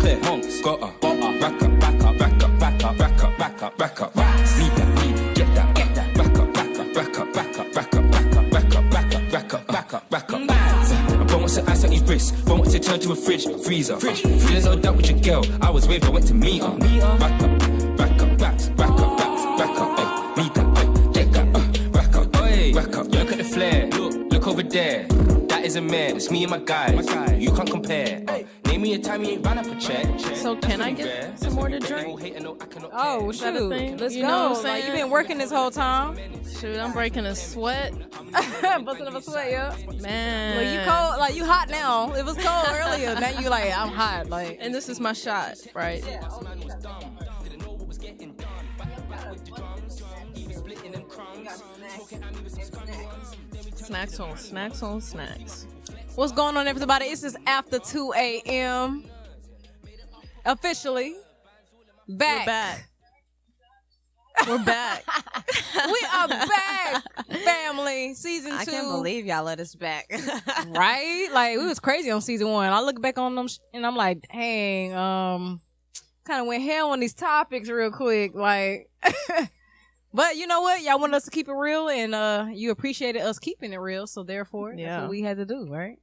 clear. Monks, gotta, rack up, back up, rack up, back up, rack up, back up, rack up. Need that, get that, back up, back up, rack up, back up, rack up, back up, rack up, back up, rack up, back up, back up. Bro wants to ice on his wrist, bro wants to turn to a freezer. There's no doubt with your girl, I was with her, went to meet her. Rack up, rack up, backs, rack up, backs, rack up, ayy. Need that, get that, rack up, rack up. Look at the flare, look over there. That is a man, it's me and my guys. You can't compare. Name me a time you ain't ran up a check. So can I get some more to drink? Oh, shoot. Let's go. Like, you've been working this whole time. Shoot, I'm breaking a sweat. Busting up a sweat, yeah. Man. Well, you cold, like, you hot now. It was cold earlier. Now you like, I'm hot. Like, and this is my shot, right? Snacks on snacks on snacks. What's going on, everybody? It's just after 2 a.m. Officially back. We're back. We are back, family. Season 2. I can't believe y'all let us back. Right? Like, we was crazy on season 1. I look back on them and I'm like, dang, kind of went hell on these topics real quick. Like, but you know what? Y'all wanted us to keep it real, and you appreciated us keeping it real. So therefore, that's what we had to do, right?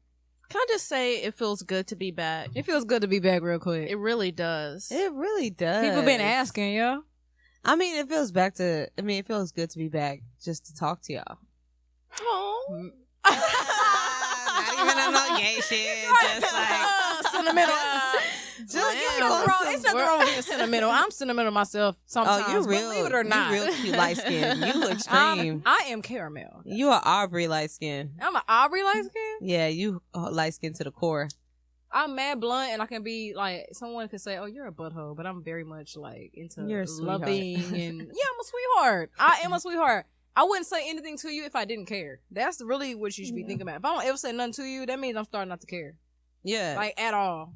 Can I just say it feels good to be back? It feels good to be back real quick. It really does. It really does. People been asking, yo. I mean, it feels good to be back just to talk to y'all. Oh. Not even on no gay shit. Just like sentimental. It's nothing wrong with being sentimental. I'm sentimental myself sometimes. Oh, you're real. Believe it or not. You real cute light skin. You extreme. I am caramel. You are Aubrey light skin. I'm an Aubrey light skin? Yeah, you light skin to the core. I'm mad blunt, and I can be like, someone could say, "Oh, you're a butthole," but I'm very much like into loving and yeah, I'm a sweetheart. I am a sweetheart. I wouldn't say anything to you if I didn't care. That's really what you should be thinking about. If I don't ever say nothing to you, that means I'm starting not to care. Yeah, like at all.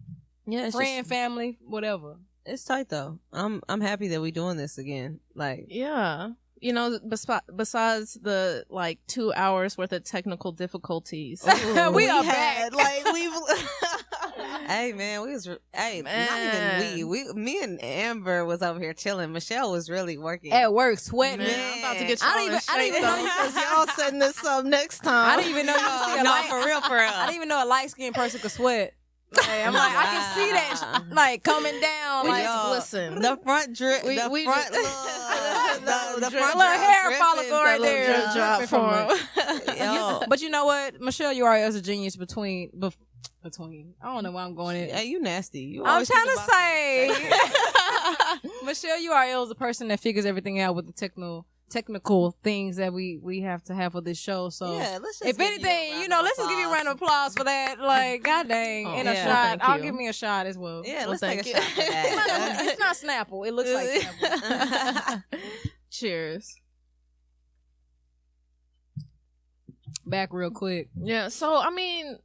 Yeah, friend, family, whatever. It's tight though. I'm happy that we're doing this again. Like, yeah. You know, besides the like 2 hours worth of technical difficulties, we are bad. Like we've. Hey man, we was. Hey, man. Not even we. Me and Amber was over here chilling. Michelle was really working at work, sweating. Man, I'm about to get you. I didn't even know because y'all setting this up next time. I didn't even know you could see a light. For real. I didn't even know a light skinned person could sweat. Like, I'm like, I can see that like coming down. We like, just glisten. The front drip. The front little hair follicle right there. Drop from But you know what, Michelle, you are as a genius between. I don't know where I'm going in. Hey, you nasty. I'm trying to say, Michelle, you are the person that figures everything out with the technical things that we have to have for this show. So yeah, let's just if anything, let's just give you a round of applause for that. Like, god dang, and a shot. I'll give me a shot as well. Yeah, let's take a shot for that. It's not Snapple. It looks like Snapple. Cheers. Back real quick. Yeah, so I mean,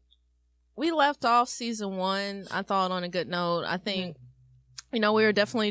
we left off season 1, I thought, on a good note. I think, we were definitely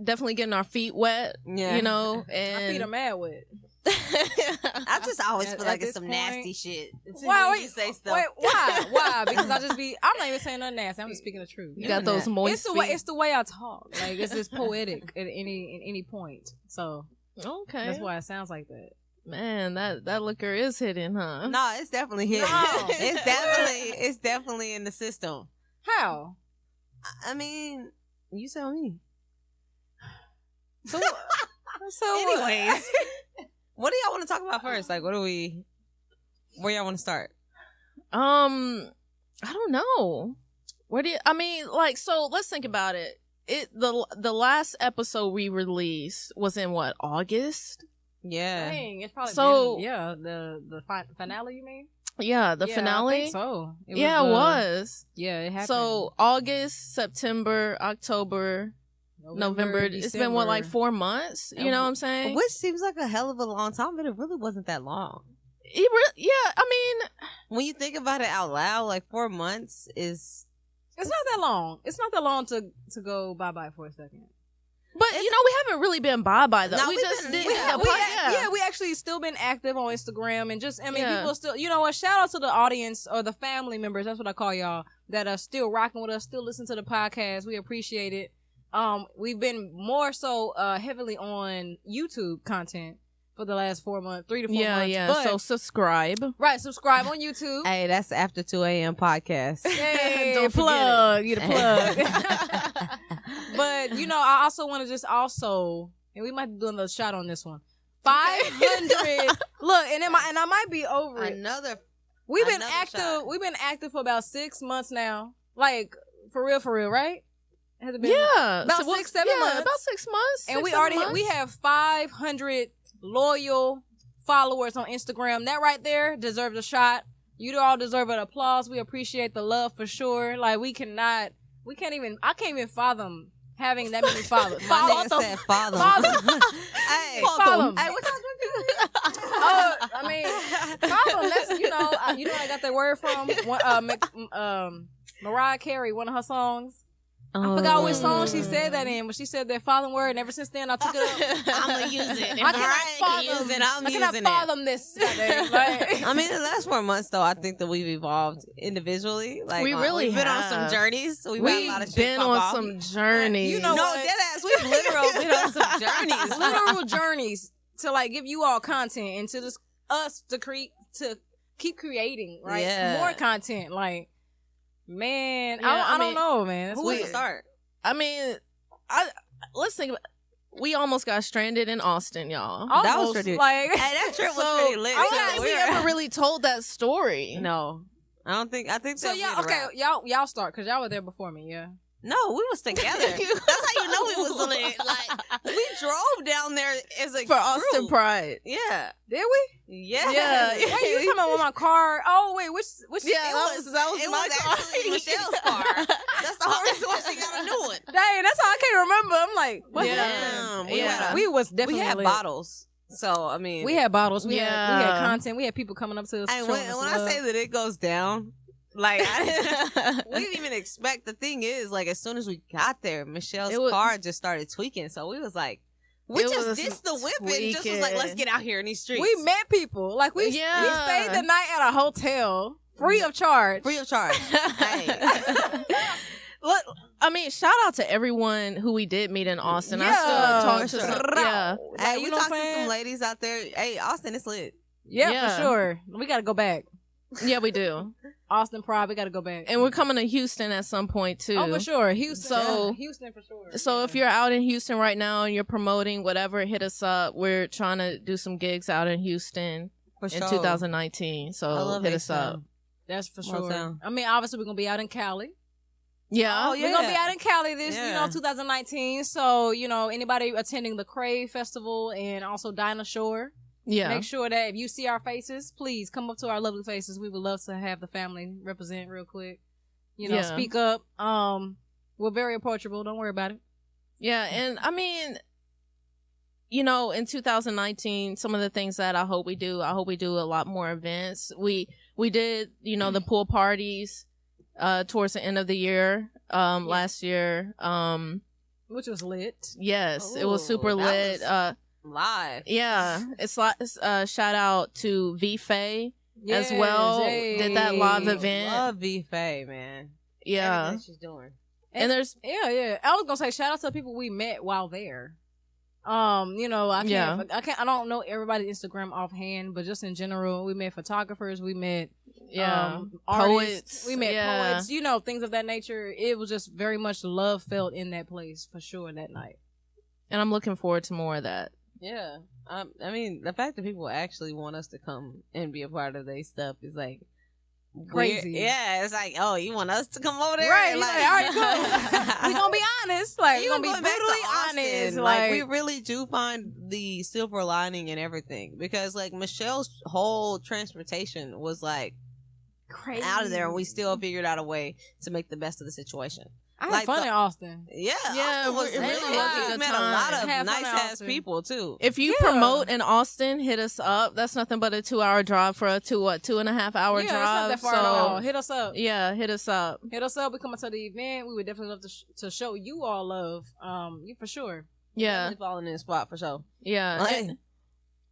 definitely getting our feet wet, and my feet are mad wet. I just always feel like it's some nasty shit. Why? You say stuff. Wait, why? Why? Because I'm not even saying nothing nasty. I'm just speaking the truth. You got those moist feet. It's the way I talk. Like, it's just poetic at any point. So, okay. That's why it sounds like that. Man, that liquor is hitting, huh? No, it's definitely hitting. No. It's definitely in the system. How? I mean, you tell me. So anyways, what do y'all want to talk about first? Like, where y'all want to start? I don't know. So let's think about it. The last episode we released was in what, August? Yeah. Dang, it's probably the finale, you mean? Yeah, the finale. I think so. It was. Yeah, it happened. So August, September, October, November. It's been like 4 months. You know what I'm saying? Which seems like a hell of a long time, but it really wasn't that long. I mean, when you think about it out loud, like 4 months is. It's not that long. It's not that long to go bye for a second. But we haven't really been bye though. No, we actually still been active on Instagram and people still. You know what? Shout out to the audience or the family members. That's what I call y'all. that are still rocking with us, still listen to the podcast. We appreciate it. We've been more so heavily on YouTube content for the last 4 months, 3 to 4 months. Yeah. But, So subscribe. right, subscribe on YouTube. Hey, that's after 2 a.m. podcast. Hey, Don't forget plug. You the plug. But, you know, I also want to just and we might do another shot on this one. 500. Look, and I might be over it. We've been active. Shot. We've been active for about 6 months now. Like for real, right? Has it been? Yeah. About 6, 7 months. About 6 months. And we 7 already months. we have 500 loyal followers on Instagram. That right there deserves a shot. You all deserve an applause. We appreciate the love for sure. Like I can't even fathom having that many followers. My nigga said follow. Hey, Follow. Hey, what y'all drinking? I mean, follow. That's you know I got that word from Mariah Carey, one of her songs. I forgot which song she said that in, but she said that following word, and ever since then I took it up. I'm gonna use it. I cannot fathom this. Like, I mean, the last 4 months though, I think that we've evolved individually. Like We really we've been on have. some journeys. We've had a lot of shit been pop on off. some journeys. You know No, what? deadass. We've literally been on some journeys. literal journeys to like give you all content and to just us to keep creating, right? Yeah. More content, like. Man, Yeah, I I don't mean, know, man. Who was to start? I mean, let's think about. We almost got stranded in Austin, y'all. That was Almost, pretty- like, Hey, that trip was So, pretty lit. I too. don't think we ever really told that story. No, I don't think. I think so that y'all, we okay, wrap. y'all start because y'all were there before me, yeah. No, we was together. That's how you know we was lit. Like we drove down there as a For Austin group. Pride. Yeah, Did we? yeah, Yeah. Wait, you talking about with my car? Oh wait, which? Yeah, It that was it my was car. actually Michelle's car. That's the whole reason why she got a new one. Dang, that's how I can't remember. I'm like, what Yeah. happened? Yeah. We was definitely We had lit. bottles, so I mean, We had bottles. We had Yeah. content. We had people coming up to us. And showing when us I love. say that it goes down, like we didn't even expect. The thing is, like as soon as we got there, Michelle's It was- car just started tweaking. So we was like, we It just was ditched the whip and just was like, let's get out here in these streets. we met people, like we Yeah. stayed the night at a hotel free of charge. free of charge. Hey. Look, I mean, shout out to everyone who we did meet in Austin. I Yeah. still talk to some. Yeah. Hey, you we know what talked I'm to some saying? ladies out there. Hey, Austin, it's lit. Yeah, Yeah. for sure. We got to go back. Yeah, we do. Austin Pride, we got to go back. And we're coming to Houston at some point too. Oh, for sure. Houston. So- yeah. Houston for sure. So if you're out in Houston right now and you're promoting whatever, hit us up. We're trying to do some gigs out in Houston For in sure. 2019. I So love hit it, us up. Sam. That's for Well sure. done. I mean, obviously, we're going to be out in Cali. Yeah. Oh, We're going to be out in Cali this, Yeah. 2019. So, anybody attending the Crave Festival and also Dinah Shore, Yeah. make sure that if you see our faces, please come up to our lovely faces. We would love to have the family represent real quick. Yeah. Speak up. We're very approachable. Don't worry about it. Yeah, and I mean, in 2019, some of the things that I hope we do a lot more events. We did, the pool parties towards the end of the year, last year. Which was lit. Yes, it was Ooh, super lit. that Live. Yeah, it's like shout out to V Faye as well. Did that live event. Love V-Faye, man. Yeah, Everything she's doing. and there's Yeah. I was gonna say shout out to the people we met while there. I don't know everybody's Instagram offhand, but just in general, we met photographers, we met artists, poets. we met Yeah. poets, things of that nature. It was just very much love felt in that place for sure that night. and I'm looking forward to more of that. Yeah. I mean, the fact that people actually want us to come and be a part of their stuff is like Crazy. weird. Yeah, it's like, oh, you want us to come over there? Right, Like, all right, cool. We gonna be honest, like we Even gonna be going back to brutally Austin, honest, like we really do find the silver lining in everything because like Michelle's whole transportation was like crazy out of there, and we still figured out a way to make the best of the situation. I had like fun the- in Austin. Yeah, Yeah, Austin was it really was good. a We good met a time. lot of Have fun in nice ass Austin. people too. If you Yeah. promote in Austin, hit us up. That's nothing but a 2-hour drive for a 2.5-hour Yeah, it's drive. not that far at all. Hit us up. Yeah, hit us up. Hit us up. We coming to the event. We would definitely love to show you all love. You for sure. Yeah, Definitely falling in the spot for sure. yeah. Like,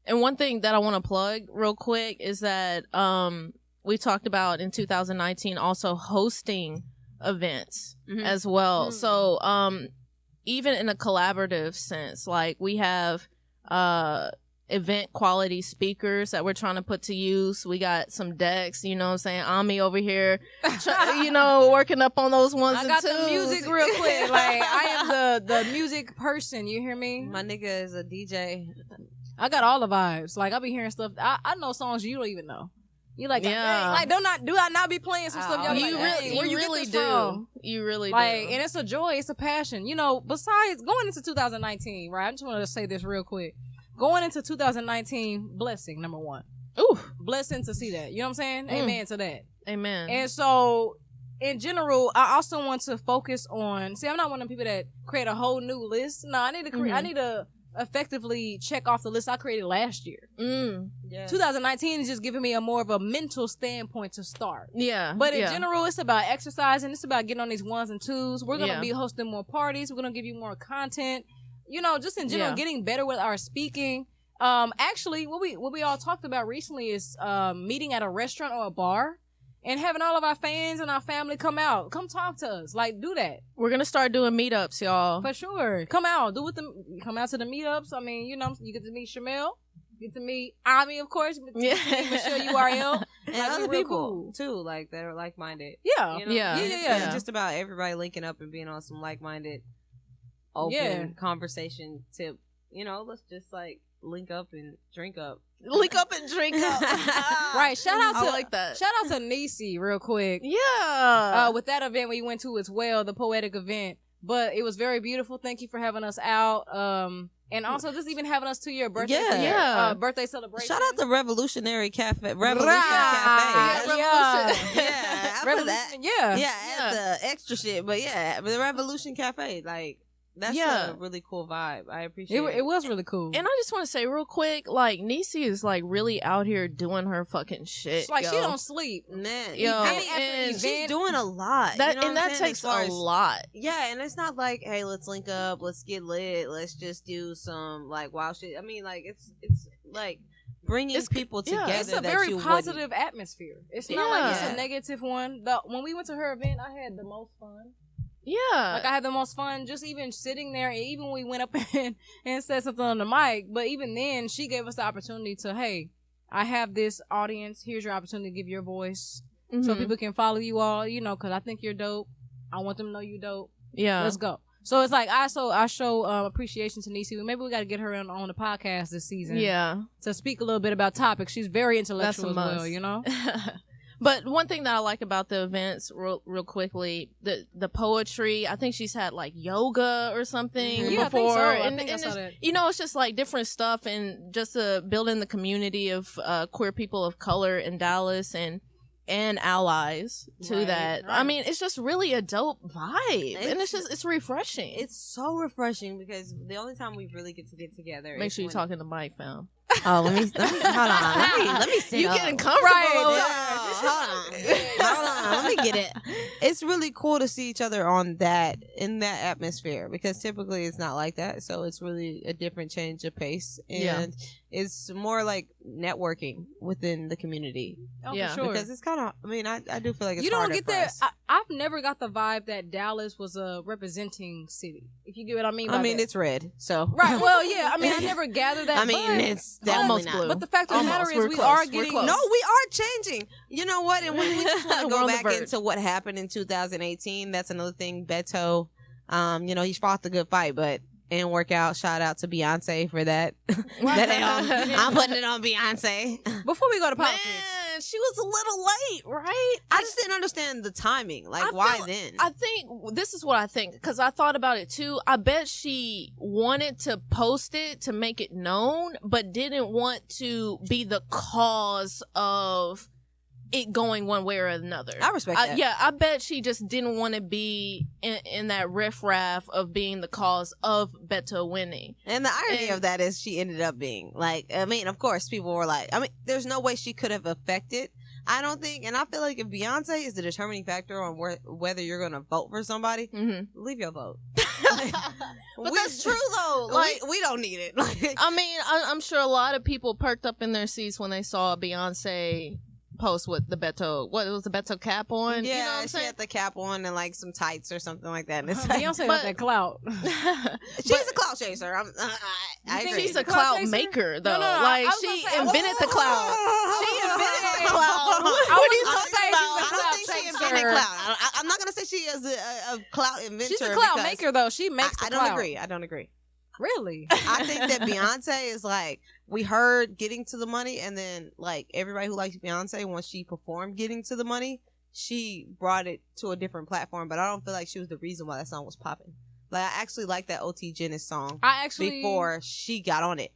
And one thing that I want to plug real quick is that we talked about in 2019 also hosting events as well. So even in a collaborative sense, like we have event quality speakers that we're trying to put to use. We got some decks, you know what I'm saying? Ammi over here, working up on those ones. I got the music real quick. Like, I am the music person. You hear me? My nigga is a DJ. I got all the vibes. Like, I be hearing stuff. I know songs you don't even know. You like, yeah. Like, do I not be playing some stuff? Y'all you like, really, where you you really get this do. from? You really like, do. and it's a joy. It's a passion. You know, besides going into 2019, right? I just want to say this real quick. Going into 2019, blessing, number one. Ooh. Blessing to see that. You know what I'm saying? Amen to that. Amen. And so, in general, I also want to focus on, see, I'm not one of the people that create a whole new list. No, I need to effectively check off the list I created last year. Yeah. 2019 is just giving me a more of a mental standpoint to start. Yeah. But in general, it's about exercising. It's about getting on these ones and twos. We're going to be hosting more parties. We're going to give you more content. You know, just in general, getting better with our speaking. Actually, what we all talked about recently is meeting at a restaurant or a bar and having all of our fans and our family come out. Come talk to us. Like, do that. We're going to start doing meetups, y'all. For sure. Come out. Come out to the meetups. I mean, you know, you get to meet Chamelle. You get to meet Ammi, of course. You get to meet Michelle URL. And like, other people, too, like, that are like-minded. Yeah. You know? Yeah. Just about everybody linking up and being on some like-minded open conversation tip. You know, let's just like link up and drink up. Link up and drink up. Right. Shout out to like that. Shout out to Nisi real quick. Yeah. With that event we went to as well, the poetic event. But it was very beautiful. Thank you for having us out. And also just even having us to your birthday. Birthday celebration. Shout out to Revolutionary Cafe. Revolution Cafe. Yeah. Revolution. Yeah. The extra shit. But the Revolution Cafe, like, that's a really cool vibe. I appreciate it. It was really cool. And I just want to say real quick, like, Nisi is like really out here doing her fucking shit. It's like, she don't sleep. Man. Yo, and she's doing a lot. That, you know and that takes a lot. Yeah, and it's not like, hey, let's link up, let's get lit, let's just do some like wild shit. I mean, like, it's like bringing people together. It's a very positive atmosphere. It's not like it's a negative one. When we went to her event, I had the most fun. Yeah. Like, I had the most fun just even sitting there, and even when we went up and said something on the mic, but even then, she gave us the opportunity to, hey, I have this audience. Here's your opportunity to give your voice so people can follow you all, you know, because I think you're dope. I want them to know you dope. Yeah. Let's go. So it's like, I show appreciation to Nisi. Maybe we got to get her on the podcast this season. Yeah. To speak a little bit about topics. She's very intellectual as well, you know? But one thing that I like about the events, real quickly, the poetry. I think she's had like yoga or something before. I think so. And I saw that. You know, it's just like different stuff, and just building the community of queer people of color in Dallas and allies to that. Right. I mean, it's just really a dope vibe, and it's refreshing. It's so refreshing because the only time we really get together. Make sure you talk in the mic, fam. Oh, let me hold on. Let me sit you up. Getting comfortable. Right. Hold on. Let me get it. It's really cool to see each other in that atmosphere, because typically it's not like that. So it's really a different change of pace, and it's more like networking within the community. Oh, for sure. Because it's kind of, I mean, I do feel like it's you don't get that. us. I've never got the vibe that Dallas was a representing city. If you get what I mean. It's red. So right. Well, yeah. I mean, I never gathered that. I mean, it's almost blue. But the fact of the matter is, we are getting. No, we are changing. You know what? And we just want to go back into what happened in 2018. That's another thing. Beto, he fought the good fight, but it didn't work out. Shout out to Beyonce for that. I'm putting it on Beyonce. Before we go to politics. Man, she was a little late, right? I just didn't understand the timing. Like, why then? I think this is what I think, because I thought about it too. I bet she wanted to post it to make it known, but didn't want to be the cause of it going one way or another. I respect that. Yeah, I bet she just didn't want to be in that riffraff of being the cause of Beto winning. And the irony of that is she ended up being like, I mean, of course, people were like, I mean, there's no way she could have affected. I don't think, and I feel like if Beyonce is the determining factor on whether you're going to vote for somebody, leave your vote. But that's true though. Like, we don't need it. I mean, I'm sure a lot of people perked up in their seats when they saw Beyonce post with the Beto. What was the Beto cap on? Yeah, you know what I'm she saying? had the cap on and like some tights or something like that. And it's Beyonce got that clout. she's a clout chaser. I think agree. She's a clout clout chaser? maker, though. No, I like was she gonna say, invented the clout. She invented the clout. What are you talking about? I don't think she invented clout. I'm not gonna say she is a clout inventor. She's a clout because maker, though. She makes the I don't clout. agree. I don't agree. Really? I think that Beyonce is like, we heard Getting to the Money, and then like everybody who likes Beyonce, once she performed Getting to the Money, she brought it to a different platform. But I don't feel like she was the reason why that song was popping. Like, I actually like that OT Genesis song before she got on it.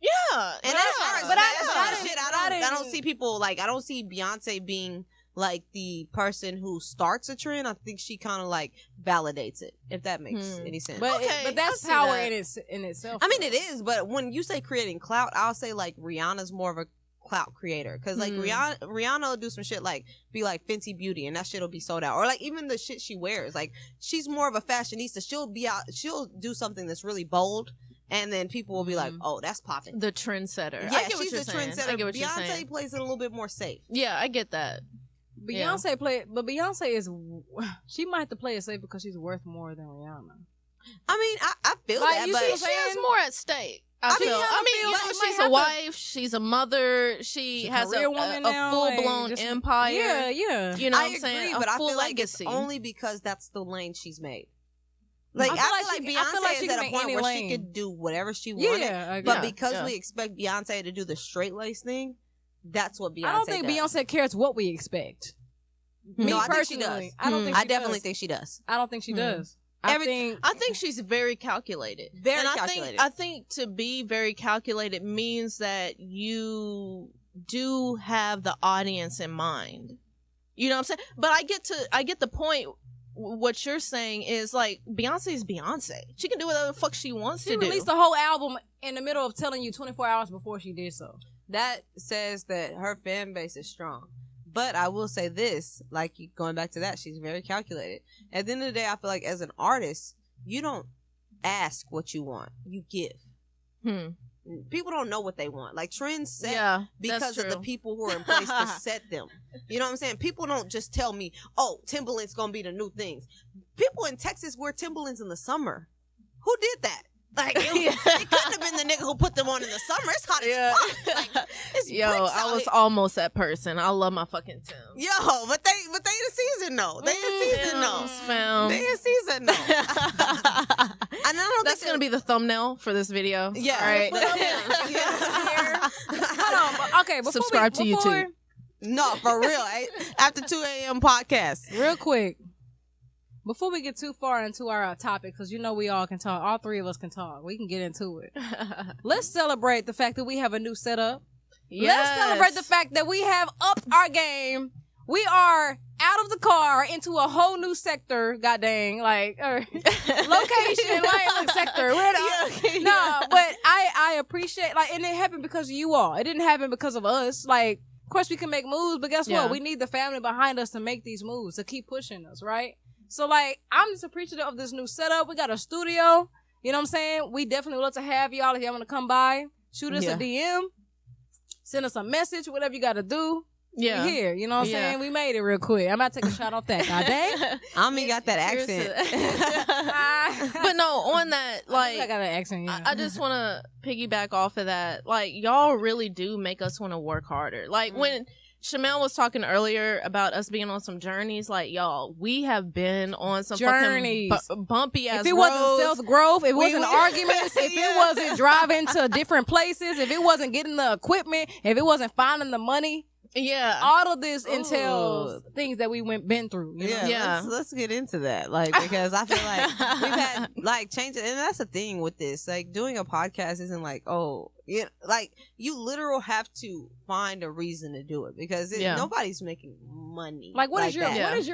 Yeah, And that's hers. but I don't see people like, I don't see Beyonce being like the person who starts a trend. I think she kind of like validates it, if that makes any sense. But Okay, but that's I see power that. in itself. I mean, it is, but when you say creating clout, I'll say like Rihanna's more of a clout creator, because like Rihanna will do some shit like be like Fenty Beauty, and that shit will be sold out, or like even the shit she wears. Like, she's more of a fashionista. She'll do something that's really bold, and then people will be like, "Oh, that's popping." the trendsetter. Yeah, I get what she's you're the saying. trendsetter. I get what you're Beyonce saying. plays it a little bit more safe. Yeah, I get that. Beyonce Beyonce is, she might have to play it safe because she's worth more than Rihanna. I mean, I feel Like, that, you but see She has more at stake. I mean, feel. I I mean, feel you like know, she might she's a have wife. She's a mother. She She's a has career woman a now, full blown like, just- empire. Yeah. You know I what I'm saying? agree, A but I full feel like legacy. it's only because that's the lane she's made. Like, I I feel feel like like she- Beyonce I feel like she is can at a make point any where lane. she could do whatever she wanted. Yeah, But yeah, because yeah. we expect Beyonce to do the straight lace thing, that's what Beyonce I don't think does. Beyonce cares what we expect. Me No, I think she personally, does. I don't think I she definitely does. think she does. I don't think she does. I think she's very calculated. Very and calculated. I think to be very calculated means that you do have the audience in mind. You know what I'm saying? But I get the point. What you're saying is like, Beyonce is Beyonce. She can do whatever the fuck she wants She to do. released the whole album in the middle of telling you 24 hours before she did so. That says that her fan base is strong. But I will say this, like, going back to that, she's very calculated. At the end of the day, I feel like as an artist, you don't ask what you want. You give. People don't know what they want. Like, trends set because of the people who are in place to set them. You know what I'm saying? People don't just tell me, "Oh, Timberland's gonna be the new things." People in Texas wear Timberlands in the summer. Who did that? Like, it couldn't have been the nigga who put them on in the summer. It's hot as fuck. Like, it's Yo, bricks I out was here. almost that person. I love my fucking Tim. Yo, but they the season though. They in season though. Fam. They in season though. And I don't That's gonna be the thumbnail for this video. Yeah. All right. Hold on. Okay, before Subscribe to YouTube. No, for real. After 2 a.m. podcast. Real quick. Before we get too far into our topic, because you know we all can talk. All three of us can talk. We can get into it. Let's celebrate the fact that we have a new setup. Let's celebrate the fact that we have upped our game. We are out of the car into a whole new sector, god dang, like, location, like, sector. No, but I appreciate, like, and it happened because of you all. It didn't happen because of us. Like, of course we can make moves, but guess what? We need the family behind us to make these moves, to keep pushing us, right? So, like, I'm just appreciative of this new setup. We got a studio. You know what I'm saying? We definitely would love to have y'all if y'all want to come by. Shoot us a DM. Send us a message, whatever you got to do. Yeah. We here. You know what I'm saying? We made it real quick. I'm about to take a shot off that. God dang. Ami got that accent. But no, on that, like, I got an accent, yeah. I just want to piggyback off of that. Like, y'all really do make us want to work harder. Like, when Chamelle was talking earlier about us being on some journeys, like, y'all, we have been on some journeys, fucking bumpy ass If it roads. wasn't self-growth, if it wasn't arguments, if it wasn't driving to different places, if it wasn't getting the equipment, if it wasn't finding the money, all of this entails things that we been through. You know? Let's get into that, like, because I feel like we've had like changes, and that's the thing with this. Like, doing a podcast isn't like, like, you literal have to find a reason to do it, because nobody's making money. Like, what is your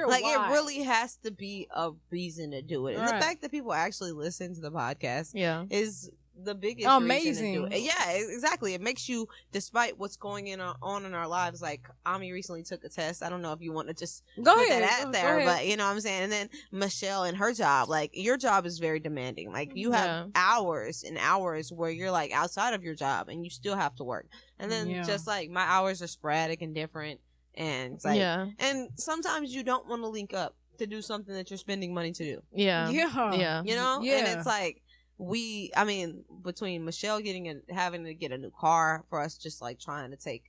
like why? It really has to be a reason to do it, and the fact that people actually listen to the podcast is the biggest amazing reason to do it. Yeah, exactly. It makes you, despite what's going on in our lives. Like, Ami recently took a test. I don't know if you want to just go put ahead, that out there, but you know what I'm saying. And then Michelle and her job, like, your job is very demanding. Like, you have hours and hours where you're like outside of your job and you still have to work. And then just like my hours are sporadic and different. And it's like, Yeah. and sometimes you don't want to link up to do something that you're spending money to do. Yeah. Yeah. Yeah. You know? Yeah. And it's like, between Michelle having to get a new car, for us just like trying to take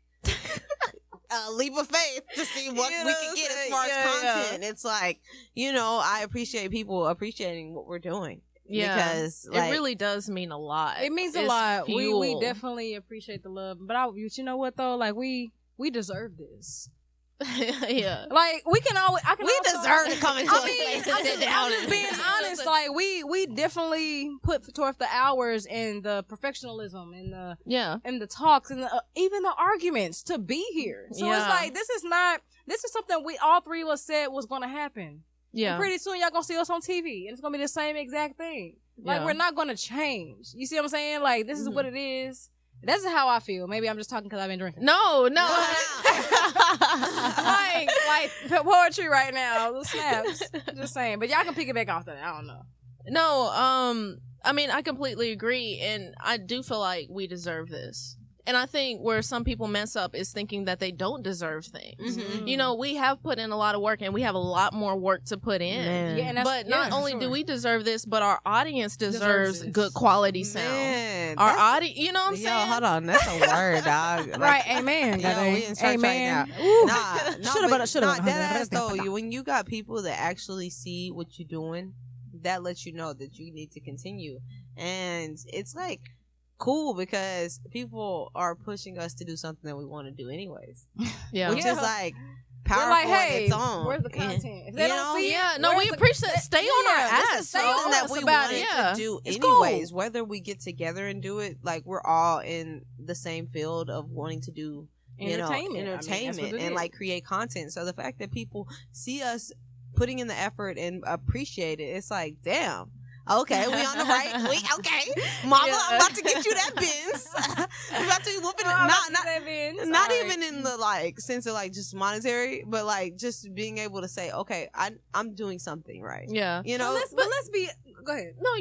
a leap of faith to see what we can get as far as content. It's like, I appreciate people appreciating what we're doing. Yeah. Because it really does mean a lot. It means a It's lot. We fuel. definitely appreciate the love. But you know what though? Like we deserve this. Yeah. Like we deserve to come into a place and sit down. I'm just being honest. Like we definitely put forth the hours and the professionalism and the talks and even the arguments to be here. So it's like this is something we all three of us said was going to happen. Yeah. And pretty soon y'all gonna see us on TV and it's gonna be the same exact thing. Like we're not gonna change. You see what I'm saying? Like this is what it is. That's how I feel. Maybe I'm just talking because I've been drinking. No. like poetry right now. The snaps. Just saying. But y'all can pick it back off that. I don't know. No. I mean, I completely agree, and I do feel like we deserve this. And I think where some people mess up is thinking that they don't deserve things. Mm-hmm. We have put in a lot of work, and we have a lot more work to put in. Man. Yeah, But not only do we deserve this, but our audience deserves this. good quality sound. Man, Our audience, you know what I'm saying? Hold on, that's a word, dog. Like, Right, amen. we in church Amen. right Ooh. now. Shoulda. That ass though. When you got people that actually see what you're doing, that lets you know that you need to continue. And it's like cool because people are pushing us to do something that we want to do anyways. Yeah. Which is like We're powerful like, on hey, its own. where's the content? If they don't see it, No, we where's the- appreciate stay on our this ass. is stay Something on that us we about wanted it. Yeah. to do It's anyways, cool. whether we get together and do it, like we're all in the same field of wanting to do Entertainment. entertainment I mean, that's what it and is. like create content. So the fact that people see us putting in the effort and appreciate it, it's like, damn. Okay, we on the right. Okay, Mama, Yeah. I'm about to get you that Benz. I'm about to be whooping it. Not even in the like sense of like just monetary, but like just being able to say, okay, I'm doing something right. Yeah. You know, let's be. Go ahead. No,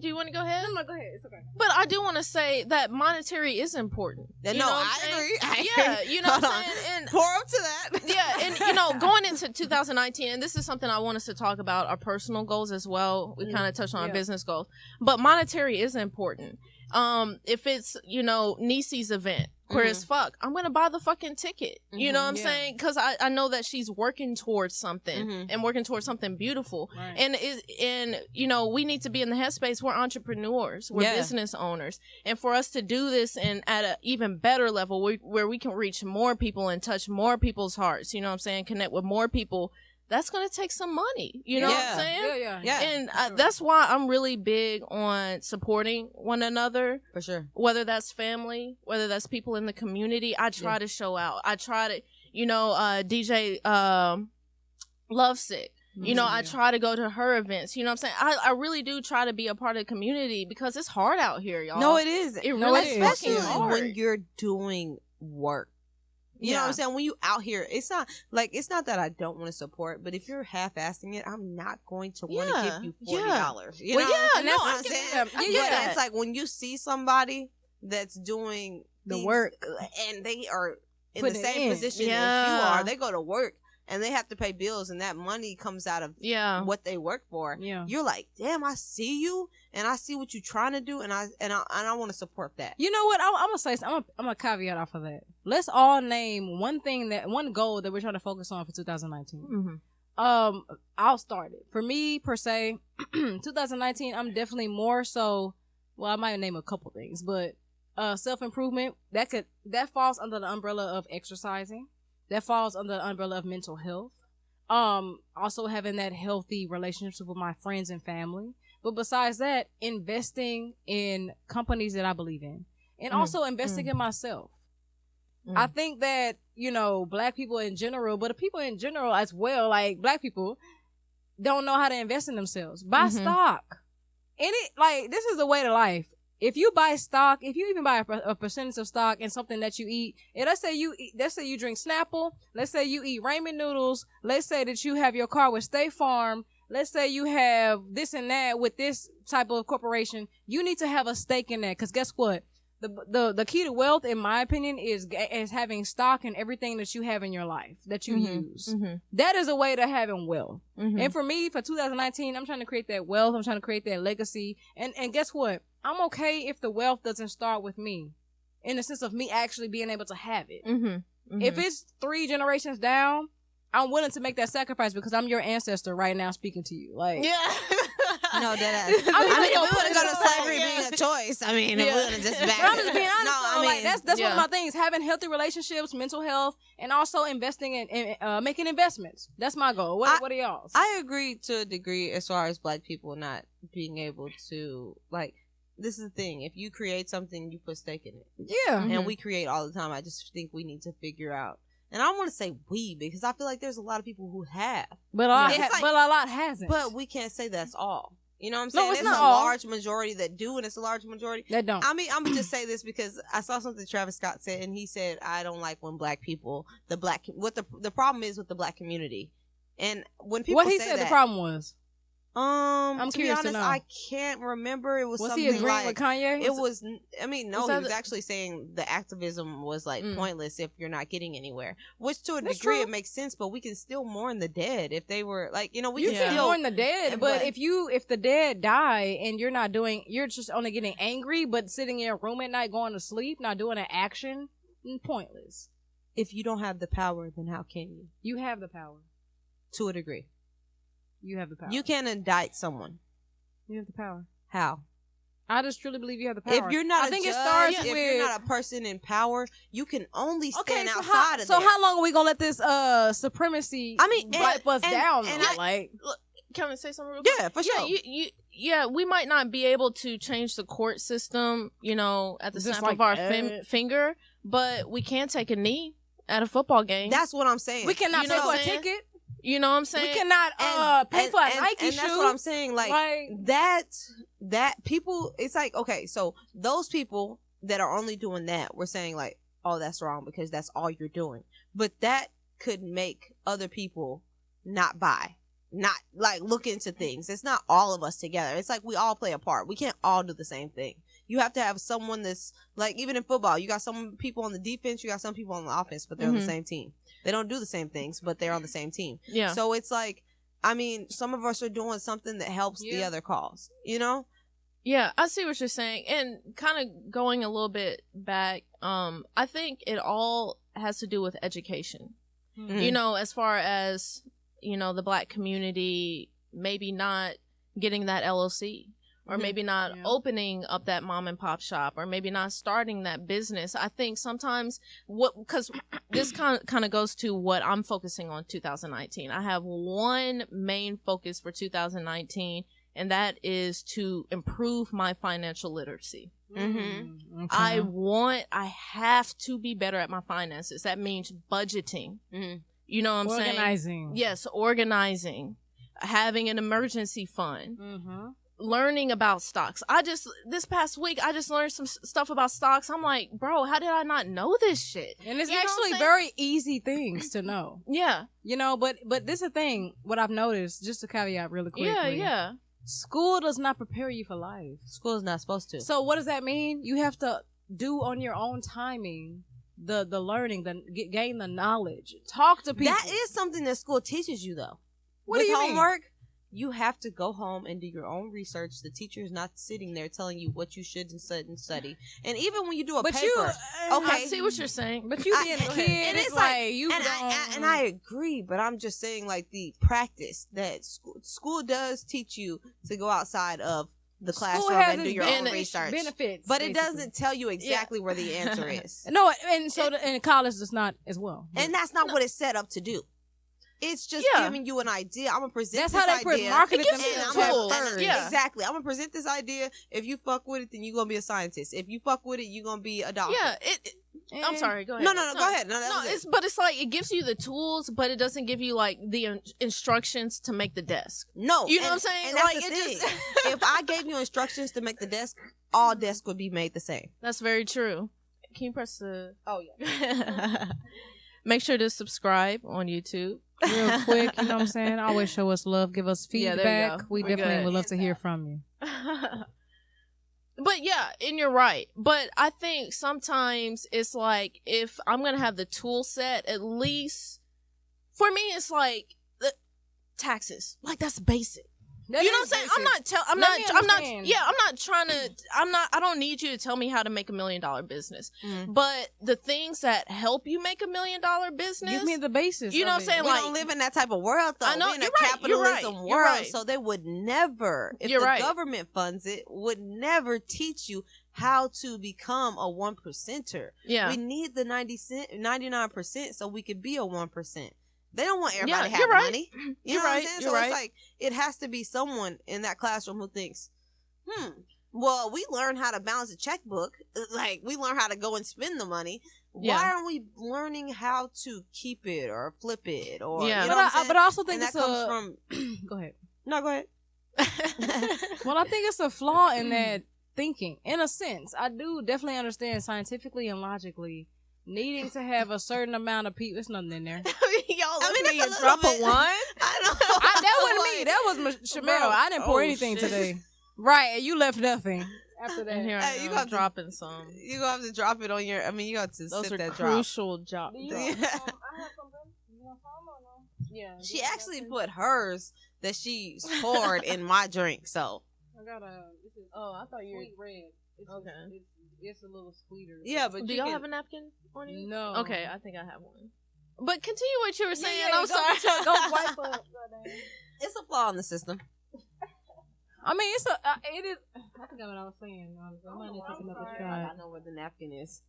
do you want to go ahead? No, go ahead. It's okay. But I do want to say that monetary is important. No, You know what I'm I saying? agree. I Yeah, agree. you know what Hold I'm on. saying? And Pour up to that. yeah, and going into 2019, and this is something I want us to talk about, our personal goals as well. We kind of touched on our business goals, but monetary is important. If it's Niecy's event, queer as fuck, I'm gonna buy the fucking ticket. You know what I'm saying? Because I know that she's working towards something and working towards something beautiful. Right. And we need to be in the headspace. We're entrepreneurs. We're business owners, and for us to do this and at an even better level, where we can reach more people and touch more people's hearts. You know what I'm saying? Connect with more people. That's going to take some money. You know what I'm saying? Yeah. And that's why I'm really big on supporting one another, For sure. whether that's family, whether that's people in the community. I try to show out. I try to, DJ Lovesick. I try to go to her events. You know what I'm saying? I really do try to be a part of the community because it's hard out here, y'all. No, it is. It really is. is Especially fucking hard. when you're doing work. You know what I'm saying? When you out here, it's not that I don't want to support, but if you're half-assing it, I'm not going to want to give you $40. You know? And that's no, what I I'm get saying. that. But it's like when you see somebody that's doing The these- work. and they are in Put the it same in. position as you are, they go to work and they have to pay bills, and that money comes out of what they work for. Yeah. You're like, damn, I see you, and I see what you're trying to do, and I want to support that. You know what? I'm gonna say. I'm gonna caveat off of that. Let's all name one goal that we're trying to focus on for 2019. I'll start it. For me, per se, 2019, I'm definitely more so. Well, I might name a couple things, but self-improvement that falls under the umbrella of exercising. That falls under the umbrella of mental health. Also having that healthy relationships with my friends and family. But besides that, investing in companies that I believe in, and also investing in myself. I think that, black people in general, but people in general as well, like black people, don't know how to invest in themselves. Buy stock. And this is the way to life. If you buy stock, if you even buy a percentage of stock in something that you eat, and let's say you drink Snapple, let's say you eat ramen noodles, let's say that you have your car with State Farm, let's say you have this and that with this type of corporation, you need to have a stake in that. Because guess what? the key to wealth, in my opinion, is having stock in everything that you have in your life that you use. That is a way to having wealth. And for me, for 2019, I'm trying to create that wealth. I'm trying to create that legacy. And guess what? I'm okay if the wealth doesn't start with me, in the sense of me actually being able to have it. If it's 3 generations down, I'm willing to make that sacrifice because I'm your ancestor right now speaking to you. Like, no, that is. I mean, if we would go to slavery being a choice, I mean, if we're gonna just back. I'm just being honest. No, I mean, like, that's one of my things. Having healthy relationships, mental health, and also investing in making investments. That's my goal. What are y'all? I agree to a degree as far as Black people not being able to, like, this is the thing. If you create something, you put stake in it. Yeah. And we create all the time. I just think we need to figure out. And I don't want to say we, because I feel like there's a lot of people who have. But a lot hasn't. But we can't say that's all. You know what I'm saying? No, it's there's not a all. large majority that do, and it's a large majority that don't. I mean, I'm going to just say this because I saw something Travis Scott said, and he said, I don't like when Black people, the problem is with the Black community. And when people what he say said that, the problem was. I'm curious to be honest, to know. I can't remember. It was something he agreeing like with Kanye? It was. I mean, no, Was he that was actually saying the activism was like pointless if you're not getting anywhere. Which to a That's degree true. it makes sense, but we can still mourn the dead if they were like, we You can can still mourn the dead, but but- if the dead die and you're just only getting angry, but sitting in your room at night going to sleep, not doing an action, pointless. If you don't have the power, then how can you? You have the power. To a degree, You have the power. you can indict someone. You have the power. How? I just truly believe you have the power. If you're not, I think a it judge, starts if with. you're not a person in power, you can only stand so outside of so there. how long are we gonna let this supremacy? I mean, wipe us down. and though? I- like, Can I say something real quick? Yeah, for sure. Yeah, we might not be able to change the court system, at the Just snap like of our that. finger, but we can take a knee at a football game. That's what I'm saying. we cannot You pay know for what a I'm saying? ticket. You know what I'm saying? We cannot pay for a Nike and shoe. that's what I'm saying. Like that people, it's like, okay, so those people that are only doing that, we're saying like, oh, that's wrong because that's all you're doing. But that could make other people not buy, not like look into things. It's not all of us together. It's like we all play a part. We can't all do the same thing. You have to have someone that's like, even in football, you got some people on the defense, you got some people on the offense, but they're on the same team. They don't do the same things, but they're on the same team. Yeah. So it's like, I mean, some of us are doing something that helps the other cause, Yeah, I see what you're saying. And kind of going a little bit back, I think it all has to do with education. As far as, the Black community maybe not getting that LLC, or maybe not opening up that mom and pop shop, or maybe not starting that business. I think sometimes because this kind of goes to what I'm focusing on 2019. I have one main focus for 2019, and that is to improve my financial literacy. Mm-hmm. Okay. I have to be better at my finances. That means budgeting. You know what I'm saying? Organizing. Yes, organizing, having an emergency fund. Learning about stocks. This past week, I just learned some stuff about stocks. I'm like, bro, how did I not know this shit? And it's You know what actually I'm saying? very easy things to know. Yeah. But this is the thing, what I've noticed, just a caveat really quickly. Yeah. School does not prepare you for life. School is not supposed to. So what does that mean? You have to do on your own timing the learning, gain the knowledge. Talk to people. That is something that school teaches you, though. What With do you mean? homework, you have to go home and do your own research. The teacher is not sitting there telling you what you should and study. And even when you do a paper, I see what you're saying. But you being a kid, and it's like you and I agree, but I'm just saying, like, the practice that school does teach you to go outside of the classroom and do your own research. Benefits, but it basically. doesn't tell you exactly where the answer is. No, and so in college does not as well. And that's not what it's set up to do. It's just giving you an idea. I'm gonna present That's this how they idea. market it gives you themselves. the Have tools. fun. Yeah. Exactly. I'm gonna present this idea. If you fuck with it, then you're gonna be a scientist. If you fuck with it, you're gonna be a doctor. Yeah, I'm sorry. Go ahead. No, go ahead. No, that was it. it's like it gives you the tools, but it doesn't give you like the instructions to make the desk. No, You know what I'm saying? And that's Like, the it thing. If I gave you instructions to make the desk, all desks would be made the same. That's very true. Can you press the? Oh yeah. Make sure to subscribe on YouTube. Real quick, you know what I'm saying? Always show us love, give us Yeah, feedback. there you go. We We're definitely good. would love to hear from you. But yeah, and you're right. But I think sometimes it's like, if I'm gonna have the tool set, at least for me, it's like taxes. Like, that's basic. That You know is what I'm saying? basic. I'm Let me not understand. yeah, I'm not trying to I don't need you to tell me how to make $1 million business. But the things that help you make $1 million business, Give me the basis. you know of what I'm saying? We Like, don't live in that type of world, though. I know, We're in a you're right, you're capitalism right, world, you're right. so they would never, if You're the right. government funds it, would never teach you how to become a 1%er. yeah. We need the 99% so we could be a 1%. They don't want everybody to Yeah, have you're right. money. You You're know what I'm right, saying? you're So right. it's like, it has to be someone in that classroom who thinks, well, we learn how to balance a checkbook. Like, we learn how to go and spend the money. Yeah. Why aren't we learning how to keep it or flip it? Or, Yeah. you know what I'm saying? But I also think And it's that comes from... Go ahead. No, go ahead. Well, I think it's a flaw in that thinking. In a sense, I do definitely understand scientifically and logically needing to have a certain amount of people. There's nothing in there. Y'all I mean, look at me it's and a drop little a bit- one. I know. That wasn't me. That was Chamelle. Bro. I didn't pour Oh, anything shit. today. Right, and you left nothing after that. And here Hey, I you go, got to- dropping some. You're going to have to drop it on your... I mean, you got to Those sip are that drop. crucial drops. Do you Yeah. I have something. You want some or no? Yeah. She actually put hers that she poured in my drink, so... I got a. This is Oh, I thought you were. sweet red. It's Okay. It's a little sweeter. Yeah, but Do you y'all can- have a napkin on you? No. Okay, I think I have one. But continue what you were saying. Yeah, I'm go- sorry. Go wipe up. Goddamn. It's a flaw in the system. I mean, it's a. It is. I forgot what I was saying. Honestly, I might need to take another shot. I know where the napkin is.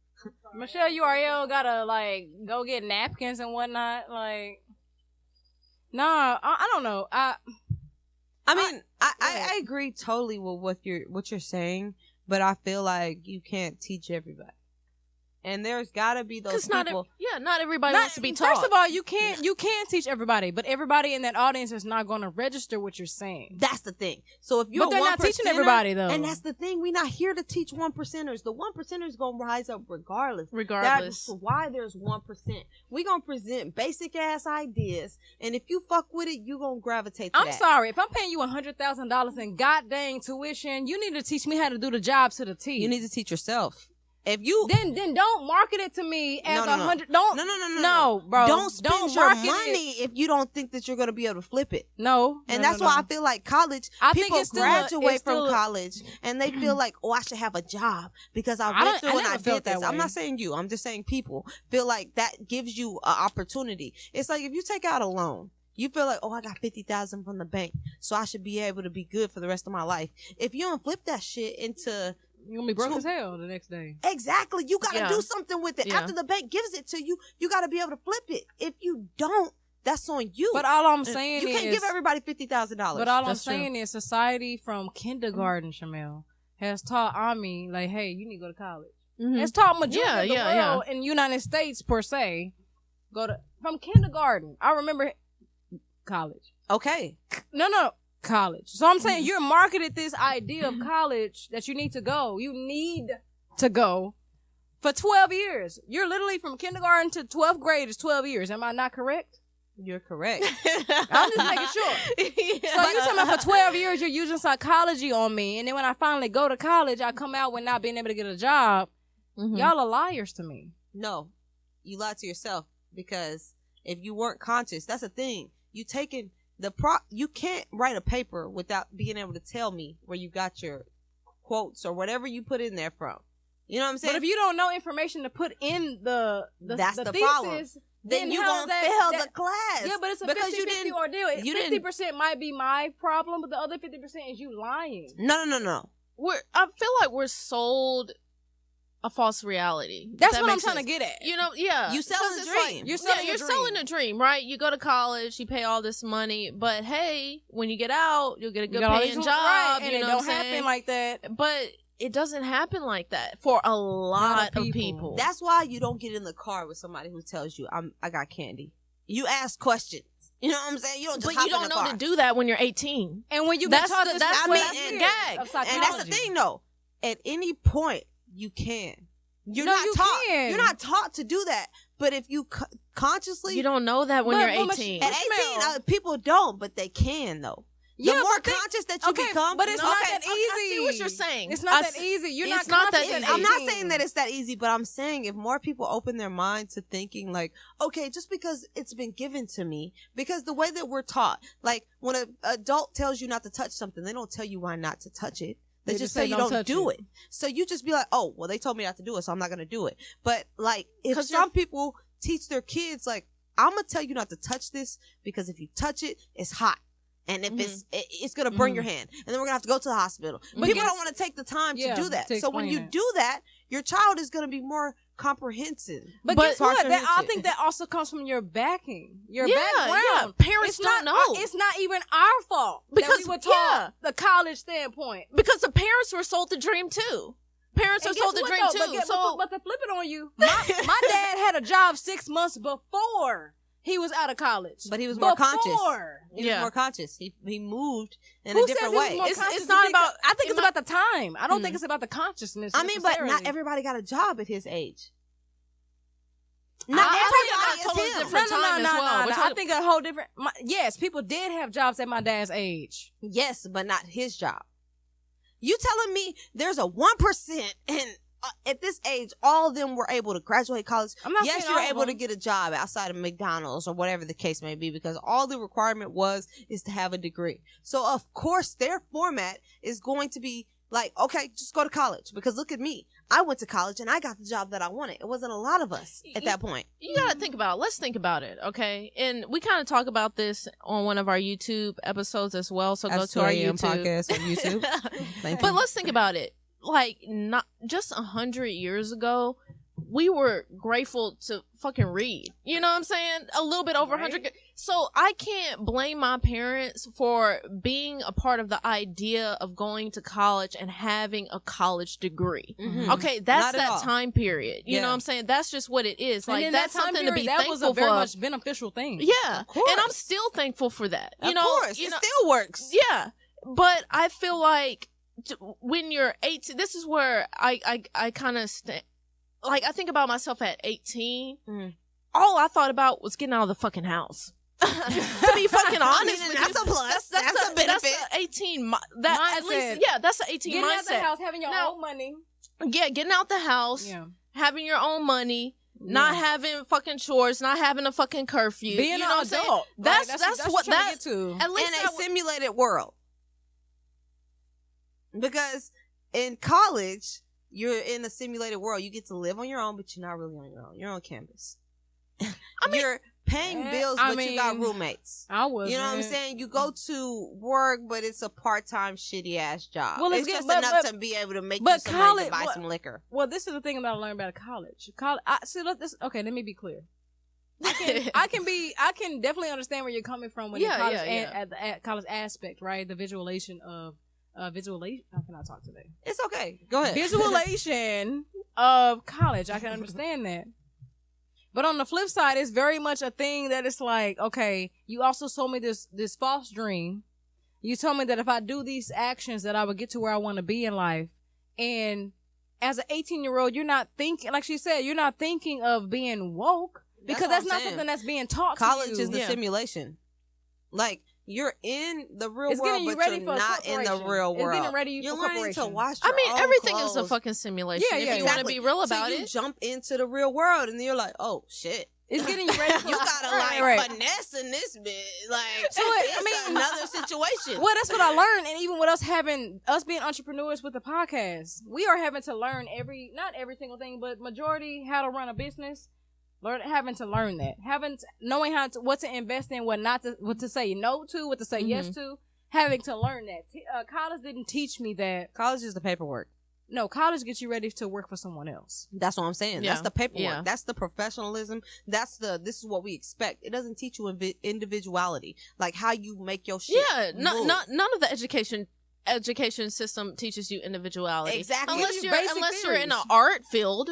Michelle URL gotta like go get napkins and whatnot. Like, nah, I don't know. I mean, I agree totally with what you're saying, but I feel like you can't teach everybody. And there's got to be those people. Not everybody wants to be taught. First of all, you can't teach everybody, but everybody in that audience is not going to register what you're saying. That's the thing. So if you're But they're not teaching everybody, though. And that's the thing. We're not here to teach 1%ers. The 1%ers going to rise up regardless. Regardless. That's why there's 1%. We're going to present basic ass ideas. And if you fuck with it, you're going to gravitate to I'm that. sorry. If I'm paying you $100,000 in god dang tuition, you need to teach me how to do the job to the T. You need to teach yourself. If you Then don't market it to me as No. 100. Don't No, bro. Don't spend your market money if you don't think that you're going to be able to flip it. No, And no, that's no, why no. I feel like college, I think people it's still graduate it's from still college and they feel like, oh, I should have a job because I I went through and never I felt did this. that I'm way. not saying you. I'm just saying people feel like that gives you an opportunity. It's like if you take out a loan, you feel like, oh, I got $50,000 from the bank, so I should be able to be good for the rest of my life. If you don't flip that shit into... You're gonna be broke as hell the next day. Exactly. You got to Yeah. do something with it. Yeah. After the bank gives it to you, you got to be able to flip it. If you don't, that's on you. But all I'm saying you is, can't give everybody $50,000. but all I'm That's true. saying is, society from kindergarten, Chamelle, has taught Ammi like, hey, you need to go to college. Mhm. It's taught majority Yeah, of the yeah, world in the United States per se. From kindergarten. I remember college. Okay. No, college. So I'm saying you're marketed this idea of college that you need to go. You need to go for 12 years. You're literally from kindergarten to 12th grade is 12 years. Am I not correct? You're correct. I'm just making sure. So you talking about for 12 years you're using psychology on me, and then when I finally go to college, I come out with not being able to get a job. Mhm. Y'all are liars to me. No, you lied to yourself because if you weren't conscious, that's the thing. You taking you can't write a paper without being able to tell me where you got your quotes or whatever you put in there from. You know what I'm saying? But if you don't know information to put in the That's the thesis, problem. then you how's gonna fail that- the class. Yeah, but it's a because 50-50 ordeal. you 50% might be my problem, but the other 50% is you lying. No. I feel like we're sold a false reality. That's That what I'm makes trying to sense. get at. You know, yeah. You selling Because a it's dream. You're selling you're a dream. selling a dream, right? You go to college, you pay all this money, but hey, when you get out, you'll get a good You got all paying these- job. right, and you it know don't what I'm happen saying? like that. But it doesn't happen like that for a lot of people. people. That's why you don't get in the car with somebody who tells you, I got candy. You ask questions. You know what I'm saying? You don't just but hop you don't in the know car. to do that when you're 18. And when you That's get taught the- this, that's I what mean, I and mean. gag of And psychology. that's the thing, though. At any point, you can. You're No, not you taught. can. You're not taught to do that. But if you consciously, You don't know that when But- you're but 18. at 18, people don't, but they can though. Yeah, the more but conscious that you become. but it's not that easy. I see what you're saying. It's not that easy. You're it's not not that conscious easy. at I'm not 18. saying that it's that easy, but I'm saying if more people open their mind to thinking like, okay, just because it's been given to me, because the way that we're taught, like when an adult tells you not to touch something, they don't tell you why not to touch it. They just say you don't do it. So you just be like, oh, well, they told me not to do it, so I'm not going to do it. But like, if some people teach their kids, like, I'm going to tell you not to touch this because if you touch it, it's hot. And if it's going to burn your hand. And then we're going to have to go to the hospital. But people don't want to take the time to do that. So when you do that, your child is going to be more comprehensive. But guess what? I think that also comes from your backing, your background. Yeah. Parents don't know. It's not even our fault because we were taught the college standpoint. Because the parents were sold the dream too. Parents are sold the dream too. But to flip it on you, my dad had a job 6 months before he was out of college. But he was more conscious. He was more conscious. He moved in a different way. It's not about, I think it's about the time. I don't think it's about the consciousness. I mean, but not everybody got a job at his age. Not everybody is him. I think a whole different, yes, people did have jobs at my dad's age. Yes, but not his job. You telling me there's a 1% and at this age, all of them were able to graduate college. Yes, you're able to get a job outside of McDonald's or whatever the case may be because all the requirement is to have a degree. So, of course, their format is going to be like, okay, just go to college because look at me. I went to college and I got the job that I wanted. It wasn't a lot of us at that point. You got to think about it. Let's think about it, okay? And we kind of talk about this on one of our YouTube episodes as well, so go to our YouTube. Podcast on YouTube. But let's think about it. Like, not just 100 years ago, we were grateful to fucking read. You know what I'm saying? A little bit over 100. So I can't blame my parents for being a part of the idea of going to college and having a college degree. Mm-hmm. Okay, that's that time period. You know what I'm saying? That's just what it is. Like, that's something to be thankful for. That was a very much beneficial thing. Yeah. And I'm still thankful for that. Of course. It still works. Yeah. But I feel like when you're 18, this is where I kind of like, I think about myself at 18. All I thought about was getting out of the fucking house. To be fucking honest, that's a plus. That's a benefit. That's 18. At least, that's an 18 getting mindset. Out the house, having your own money. Yeah, getting out the house, having your own money, not having fucking chores, not having a fucking curfew. Being you know an adult. That's what that's to. At least in a simulated world. Because in college, you're in a simulated world. You get to live on your own, but you're not really on your own. You're on campus. You're paying bills, but you got roommates. I was. You know what I'm saying? You go to work, but it's a part-time, shitty-ass job. Well, it's just enough to be able to make you some money to buy some liquor. Well, this is the thing that I learned about college. Okay, let me be clear. I can definitely understand where you're coming from when at the college aspect, right? The visualization of visualization. How can I talk today? It's okay. Go ahead. Visualization of college. I can understand that. But on the flip side, it's very much a thing that it's like, okay, you also sold me this false dream. You told me that if I do these actions that I would get to where I want to be in life. And as an 18-year-old, you're not thinking, like she said, you're not thinking of being woke because that's not something that's being taught to you. College is the simulation. Like, you're in the real world, but you're not in the real world. It's getting ready you're learning to wash your own everything clothes. is a fucking simulation. Yeah, if you want to be real about it. You jump into the real world, and then you're like, oh, shit. It's getting you ready. You gotta finesse in this bit. Like, so another situation. Well, that's what I learned, and even with us being entrepreneurs with the podcast, we are having to learn not every single thing, but majority how to run a business. Having to learn that, knowing what to invest in, what to say no to, what to say yes to, having to learn that. College didn't teach me that. College is the paperwork. No, college gets you ready to work for someone else. That's what I'm saying. Yeah. That's the paperwork. Yeah. That's the professionalism. This is what we expect. It doesn't teach you individuality, like how you make your shit. Yeah, none of the education system teaches you individuality. Exactly. Unless you're in an art field.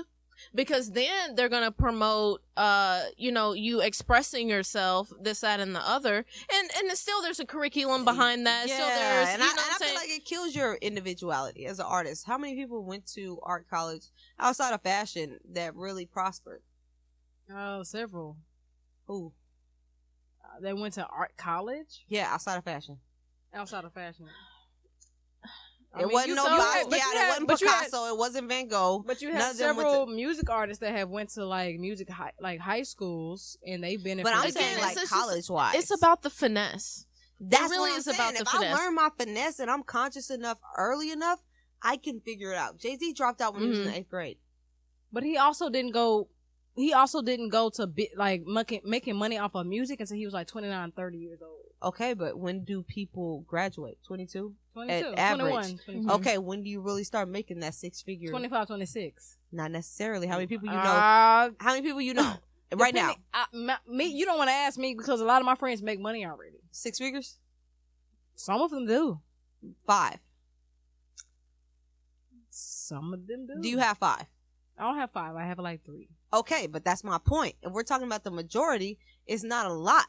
Because then they're going to promote, you expressing yourself, this, that, and the other. And still there's a curriculum behind that. Yeah, Still there's, and I feel like it kills your individuality as an artist. How many people went to art college outside of fashion that really prospered? Oh, several. Who? They went to art college? Yeah, outside of fashion. outside of fashion? It wasn't no Basquiat. It wasn't Picasso. It wasn't Van Gogh. But you have several music artists that have went to like music high schools, and they've been. But I'm saying like college wise, it's about the finesse. That's really what I'm is saying. about the if finesse. I learn my finesse and I'm conscious enough early enough, I can figure it out. Jay-Z dropped out when he was in 8th grade. But he also didn't go. He also didn't go to making money off of music until he was like 29, 30 years old. Okay, but when do people graduate? 22? 22, At average. 21, 22. Okay, when do you really start making that 6-figure? 25, 26. Not necessarily. How many people you know? How many people you know right now? Me, you don't want to ask me because a lot of my friends make money already. 6 figures? Some of them do. 5. Some of them do. Do you have 5? I don't have 5. I have like 3. Okay, but that's my point. If we're talking about the majority, it's not a lot.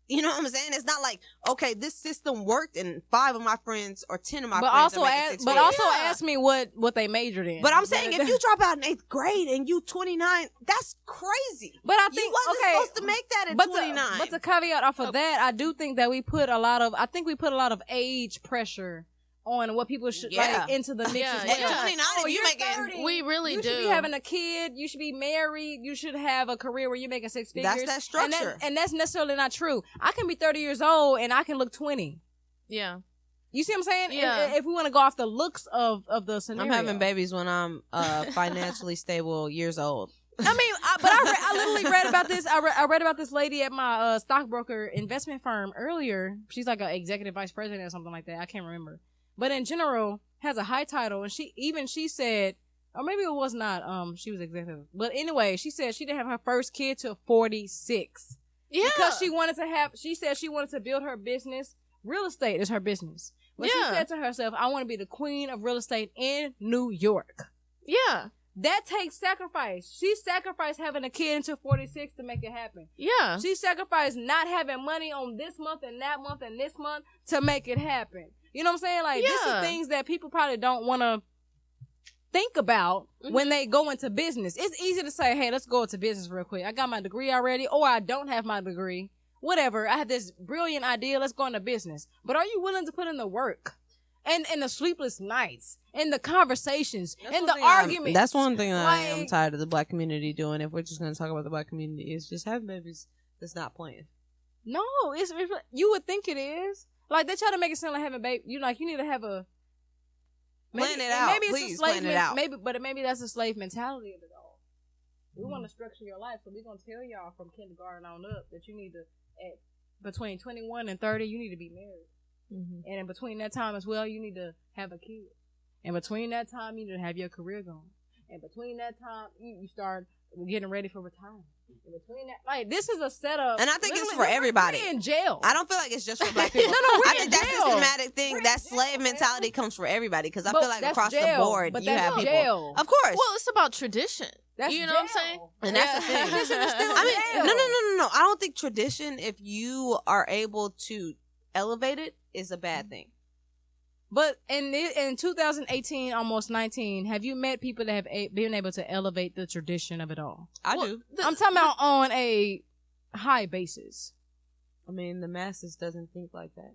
You know what I'm saying? It's not like, okay, this system worked and 5 of my friends or 10 of my friends are making 6 figures. Ask me what they majored in. But I'm saying if you drop out in 8th grade and you 29, that's crazy. But I think you wasn't supposed to make that at 29. But to caveat off of that, I do think that we put a lot of age pressure on what people should like into the mix. Yeah, At 29, if you making 30, we really you do. should be having a kid. You should be married. You should have a career where you're making 6 figures. That's that structure. And that's necessarily not true. I can be 30 years old and I can look 20. Yeah. You see what I'm saying? Yeah. If we want to go off the looks of the scenario. I'm having babies when I'm financially stable years old. I mean, I literally read about this. I read about this lady at my stockbroker investment firm earlier. She's like an executive vice president or something like that. I can't remember. But in general, has a high title, and she said, or maybe it was not. She was executive, but anyway, she said she didn't have her first kid till 46. Yeah, because she wanted to have. She said she wanted to build her business. Real estate is her business. But she said to herself, "I want to be the queen of real estate in New York." Yeah. That takes sacrifice. She sacrificed having a kid until 46 to make it happen. Yeah. She sacrificed not having money on this month and that month and this month to make it happen. You know what I'm saying? Like, this is things that people probably don't want to think about when they go into business. It's easy to say, hey, let's go into business real quick. I got my degree already, or I don't have my degree. Whatever. I have this brilliant idea. Let's go into business. But are you willing to put in the work? And the sleepless nights, and the conversations, and the arguments. That's one thing that I am tired of the black community doing. If we're just going to talk about the black community, is just having babies that's not playing. No, it's you would think it is. Like, they try to make it sound like having a baby. You need to have a plan it out. Maybe please plan it out. Maybe that's a slave mentality of it all. We want to structure your life, so we're gonna tell y'all from kindergarten on up that you need to, at between 21 and 30, you need to be married. And in between that time as well, you need to have a kid. And between that time, you need to have your career going. And between that time, you start getting ready for retirement. In between that, like, this is a setup. And I think it's for everybody. We're in jail. I don't feel like it's just for black people. I think that systematic thing, that slave mentality comes for everybody. Because I feel like across the board, you have people. Of course. Well, it's about tradition. That's you know what I'm saying? And that's the thing. Tradition is still No. I don't think tradition, if you are able to elevate it, is a bad thing. But in 2018, almost 19, have you met people that have been able to elevate the tradition of it all? I do. I'm talking about on a high basis. I mean, the masses doesn't think like that.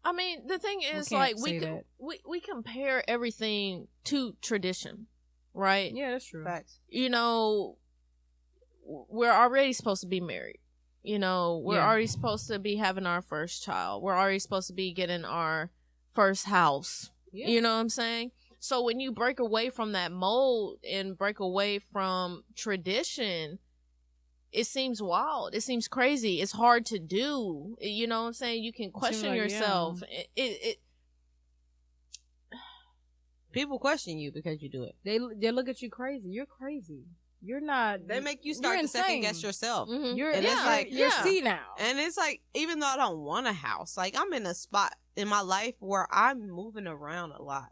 I mean, the thing is, like, we compare everything to tradition, right? Yeah, that's true. Facts. You know, we're already supposed to be married. You know, we're already supposed to be having our first child. We're already supposed to be getting our first house. Yeah. You know what I'm saying? So when you break away from that mold and break away from tradition, it seems wild. It seems crazy. It's hard to do. You know what I'm saying? You can question yourself. Yeah. People question you because you do it. They look at you crazy. You're crazy. You're not. They make you start to second guess yourself. Mm-hmm. You're senile. And it's like, even though I don't want a house, like, I'm in a spot in my life where I'm moving around a lot.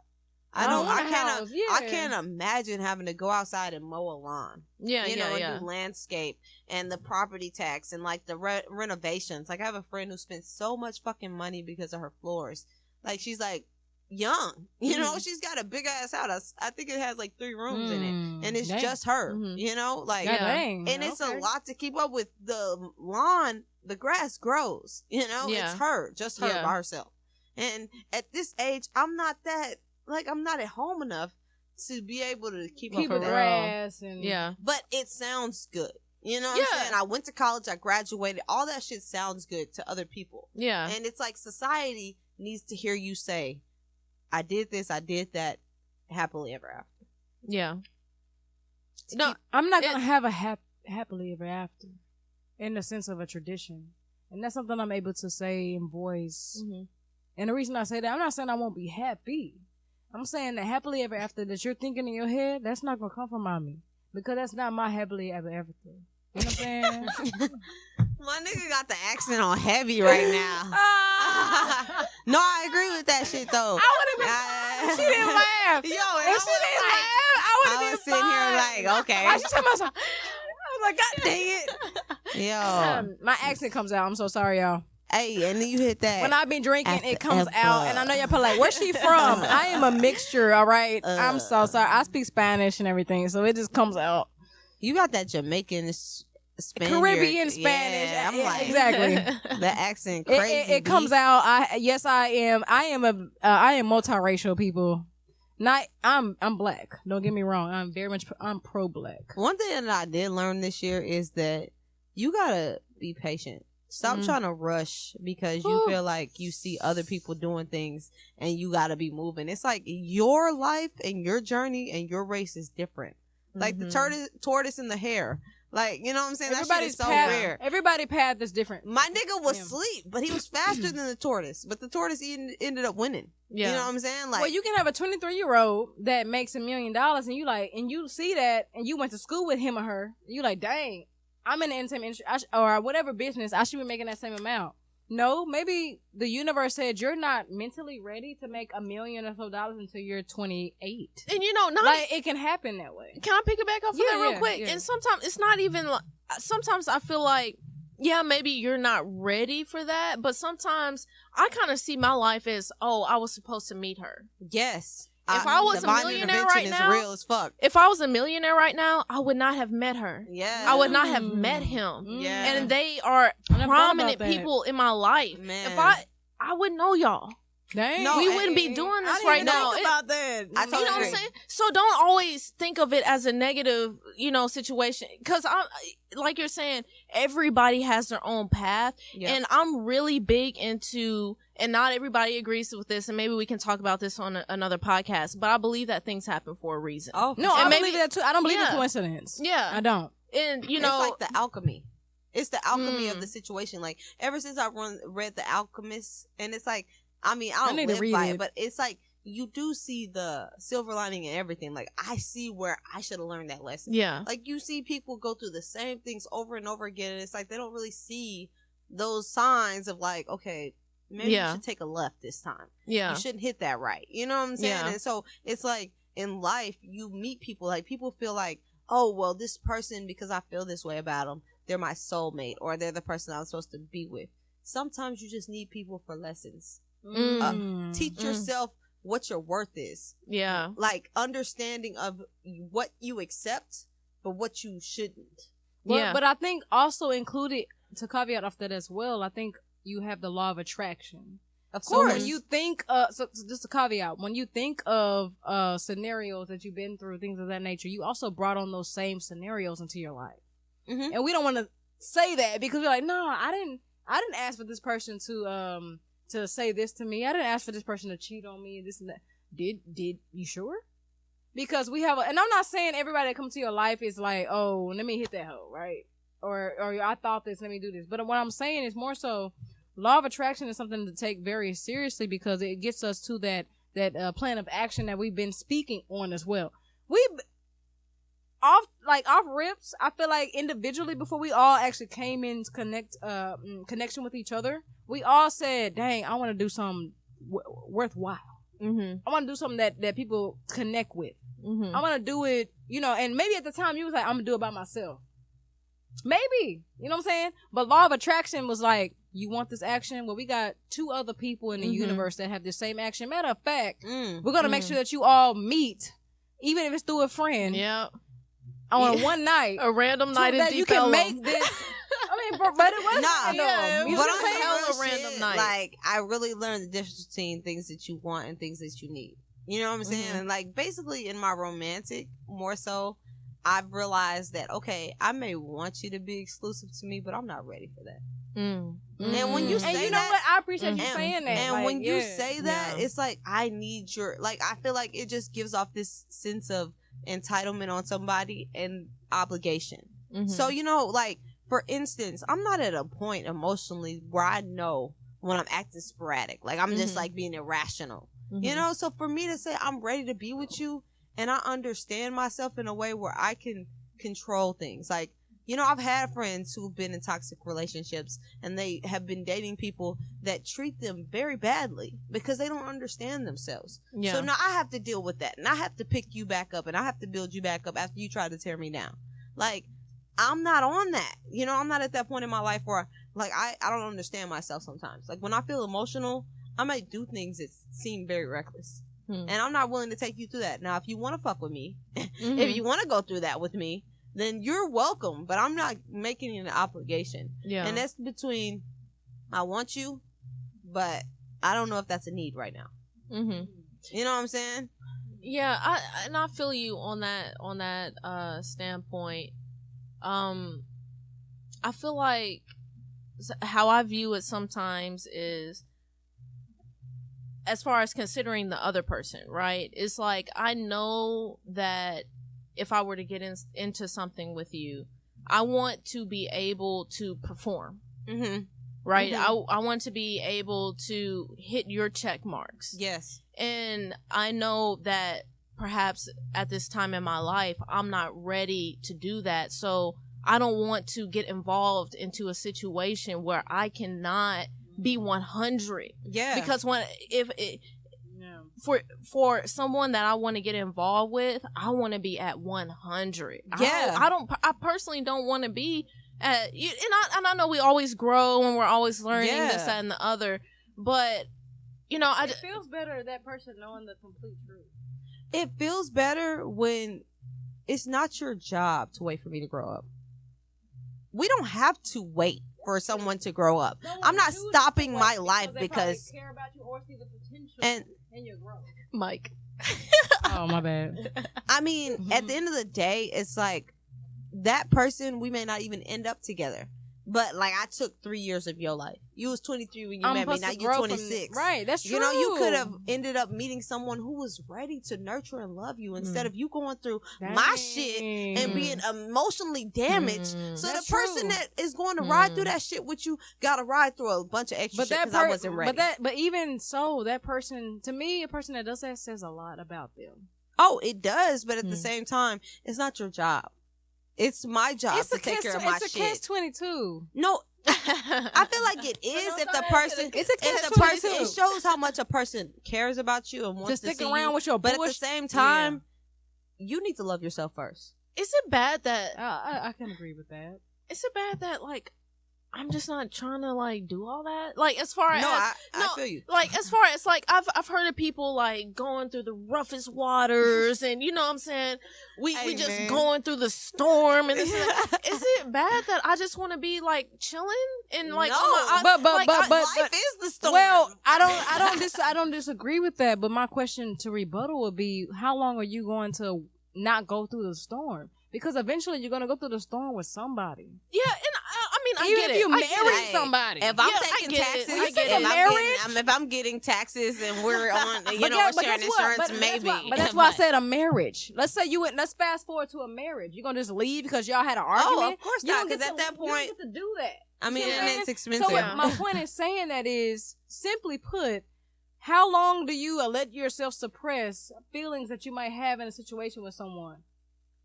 I can't imagine having to go outside and mow a lawn. And do landscape and the property tax and like the renovations. Like, I have a friend who spent so much fucking money because of her floors. Like, she's like young, you know, she's got a big ass house. I think it has like 3 rooms in it, and it's just her, you know, like, and it's a lot to keep up with. The lawn, the grass grows, you know, it's her, just her by herself. And at this age, I'm not at home enough to be able to keep Keep up it with that. grass and Yeah. But it sounds good. You know what I'm saying? I went to college, I graduated. All that shit sounds good to other people. Yeah. And it's like society needs to hear you say, I did this, I did that, happily ever after. Yeah. No, I'm not gonna have a happily ever after in the sense of a tradition, and that's something I'm able to say and voice. Mm-hmm. And the reason I say that, I'm not saying I won't be happy. I'm saying that happily ever after that you're thinking in your head, that's not gonna come from me, because that's not my happily ever after. You know what I'm saying? My nigga got the accent on heavy right now. No, I agree with that shit though. I would have been. She didn't laugh. Yo, If she didn't laugh, I was sitting here like, okay. Why she tell myself? I was like, God dang it. Yo. My accent comes out. I'm so sorry, y'all. Hey, and then you hit that. When I be drinking, After it comes ever. out. And I know y'all probably like, where's she from? I am a mixture, all right? I'm so sorry. I speak Spanish and everything, so it just comes out. You got that Jamaican Spaniard. Caribbean Spanish. Yeah, I'm Yeah, like, exactly. the accent crazy. It comes out. I am. I am multiracial, people. I'm black. Don't get me wrong. I'm pro-black. One thing that I did learn this year is that you gotta be patient. Stop trying to rush because you feel like you see other people doing things and you gotta be moving. It's like your life and your journey and your race is different. Like the tortoise and the hare. Like, you know what I'm saying? That shit is so rare. Everybody's path is different. My nigga was asleep, but he was faster than the tortoise. But the tortoise ended up winning. Yeah. You know what I'm saying? Like, Well, you can have a 23-year-old that makes $1 million, and you see that, and you went to school with him or her. You like, dang, I'm in the entertainment industry, or whatever business. I should be making that same amount. No, maybe the universe said you're not mentally ready to make $1 million or so until you're 28. And you know, not Like, it can happen that way. Can I pick it back up for that real quick? Yeah. And sometimes it's not even like, sometimes I feel like, yeah, maybe you're not ready for that, but sometimes I kind of see my life as, oh, I was supposed to meet her. yes. If I was a divine millionaire intervention right is now, real as fuck. If I was a millionaire right now, I would not have met her. Yeah. I would not have met him. Yeah. And they are never thought prominent about that. people in my life. Man. If I wouldn't know y'all. Dang. No, We and- wouldn't be doing I this didn't right even now. think about that. I You totally know what I'm agree. saying? So don't always think of it as a negative, situation. Because like you're saying, everybody has their own path. Yeah. And I'm really big into, and not everybody agrees with this, and maybe we can talk about this on another podcast, but I believe that things happen for a reason. Oh, No, And I maybe- believe that too. I don't believe in Yeah. coincidence. Yeah. I don't. And, it's like the alchemy. It's the alchemy Mm. of the situation. Like, ever since I read The Alchemist, and it's like, I mean, I I don't need to live read by it. it, but it's like, you do see the silver lining in everything. Like, I see where I should have learned that lesson. Yeah. Like, you see people go through the same things over and over again, and it's like they don't really see those signs of like, okay, maybe Yeah. you should take a left this time. Yeah. You shouldn't hit that right. You know what I'm saying? Yeah. And so it's like in life, you meet people, like people feel like, oh, well, this person, because I feel this way about them, they're my soulmate, or they're the person I'm supposed to be with. Sometimes you just need people for lessons. Teach yourself what your worth is. Yeah. Like understanding of what you accept, but what you shouldn't. Yeah. But I think also included, to caveat off that as well, I think you have the law of attraction. Of So course. when you think, so just a caveat, when you think of scenarios that you've been through, things of that nature, you also brought on those same scenarios into your life. Mhm. And we don't want to say that because we're like, no, I didn't ask for this person to say this to me. I didn't ask for this person to cheat on me. This and that. Did you sure? Because we have, and I'm not saying everybody that comes to your life is like, oh, let me hit that hoe, right? Or I thought this, let me do this. But what I'm saying is more so, law of attraction is something to take very seriously because it gets us to that plan of action that we've been speaking on as well. Off rips, I feel like individually before we all actually came in connection with each other, we all said, dang, I want to do something worthwhile. Mm-hmm. I want to do something that people connect with. Mm-hmm. I want to do it, and maybe at the time you was like, I'm going to do it by myself. Maybe, you know what I'm saying? But law of attraction was like, you want this action? Well, we got 2 other people in the universe that have the same action. Matter of fact, we're going to make sure that you all meet, even if it's through a friend. Yeah. On one night, A random night in that Deep you can Ellum. make this. I but it wasn't Nah, random. yeah, You but see I'm what I'm saying saying? hella real random shit, night. like I really learned the difference between things that you want and things that you need. You know what I'm saying? Mhm. And like basically in my romantic, more so, I've realized that okay, I may want you to be exclusive to me, but I'm not ready for that. Mm. And when you And say you know that- what? I appreciate you and- saying that. And Like, when you yeah. say that, Yeah. it's like I need your like I feel like it just gives off this sense of entitlement on somebody and obligation. Mhm. So you know, like for instance, I'm not at a point emotionally where I know when I'm acting sporadic. Like I'm just Mhm. like being irrational. Mhm. You know, so for me to say I'm ready to be with you and I understand myself in a way where I can control things. Like, you know, I've had friends who've been in toxic relationships and they have been dating people that treat them very badly because they don't understand themselves. Yeah. So now I have to deal with that and I have to pick you back up and I have to build you back up after you try to tear me down. Like, I'm not on that. You know, I'm not at that point in my life where like I don't understand myself sometimes. Like when I feel emotional, I might do things that seem very reckless. Hmm. And I'm not willing to take you through that. Now, if you want to fuck with me, Mhm. if you want to go through that with me, then you're welcome. But I'm not making it an obligation. Yeah. And that's between I want you, but I don't know if that's a need right now. Mhm. You know what I'm saying? Yeah, I feel you on that standpoint. I feel like how I view it sometimes is as far as considering the other person, right? It's like I know that if I were to get into something with you, I want to be able to perform, Mm-hmm. right? Mhm. I want to be able to hit your check marks. Yes. And I know that perhaps at this time in my life, I'm not ready to do that. So I don't want to get involved into a situation where I cannot be 100. Yeah. Because Yeah. for someone that I want to get involved with, I want to be at 100. Yeah. I personally don't want to be at, and I know we always grow and we're always learning Yeah. this, that, and the other, but you know, It feels better that person knowing the complete truth. It feels better when it's not your job to wait for me to grow up. We don't have to wait for someone to grow up. I'm not stopping my life because they care about you or see the potential and in your growth. Mike. Oh my bad. I mean, at the end of the day, it's like that person we may not even end up together. But like I took 3 years of your life. You was 23 when you met me. Now you're 26. Right, that's true. You know, you could have ended up meeting someone who was ready to nurture and love you instead of you going through my shit and being emotionally damaged. So That's the person true. that is going to ride through that shit with you got to ride through a bunch of extra shit because I wasn't ready. But even so, that person, to me, a person that does that says a lot about them. Oh, it does. But at the same time, it's not your job. It's my job to take care of my It's a shit. catch-22. No, I feel like it is if the person, It's a if the person, catch-22. it shows how much a person cares about you and To wants to stick see around you. with your But at the bullshit. same time, you need to love yourself first. Is it bad that I can agree with that. is it bad that like I'm just not trying to like do all that? Like as far as I feel you. Like as far as like I've heard of people like going through the roughest waters and you know what I'm saying? We just man. going through the storm and this and that. Is it bad that I just want to be like chilling and like No, on my, but Life is the storm. Well, I don't disagree with that. But my question to rebuttal would be: how long are you going to not go through the storm? Because eventually you're going to go through the storm with somebody. yeah, and I mean I Even get if it. you I get marry it. somebody. If I'm Yeah, I taking get it. taxes, I get it. if I'm getting taxes and we're on, But we're guess sharing what? insurance, But maybe. that's why I said a marriage. Let's say let's fast forward to a marriage. You're gonna just leave because y'all had an argument? Oh, of course You not. don't get Because at to- that you don't point, get to do that. I mean, See what I'm and saying? it's expensive. So my point in saying that is, simply put, how long do you let yourself suppress feelings that you might have in a situation with someone?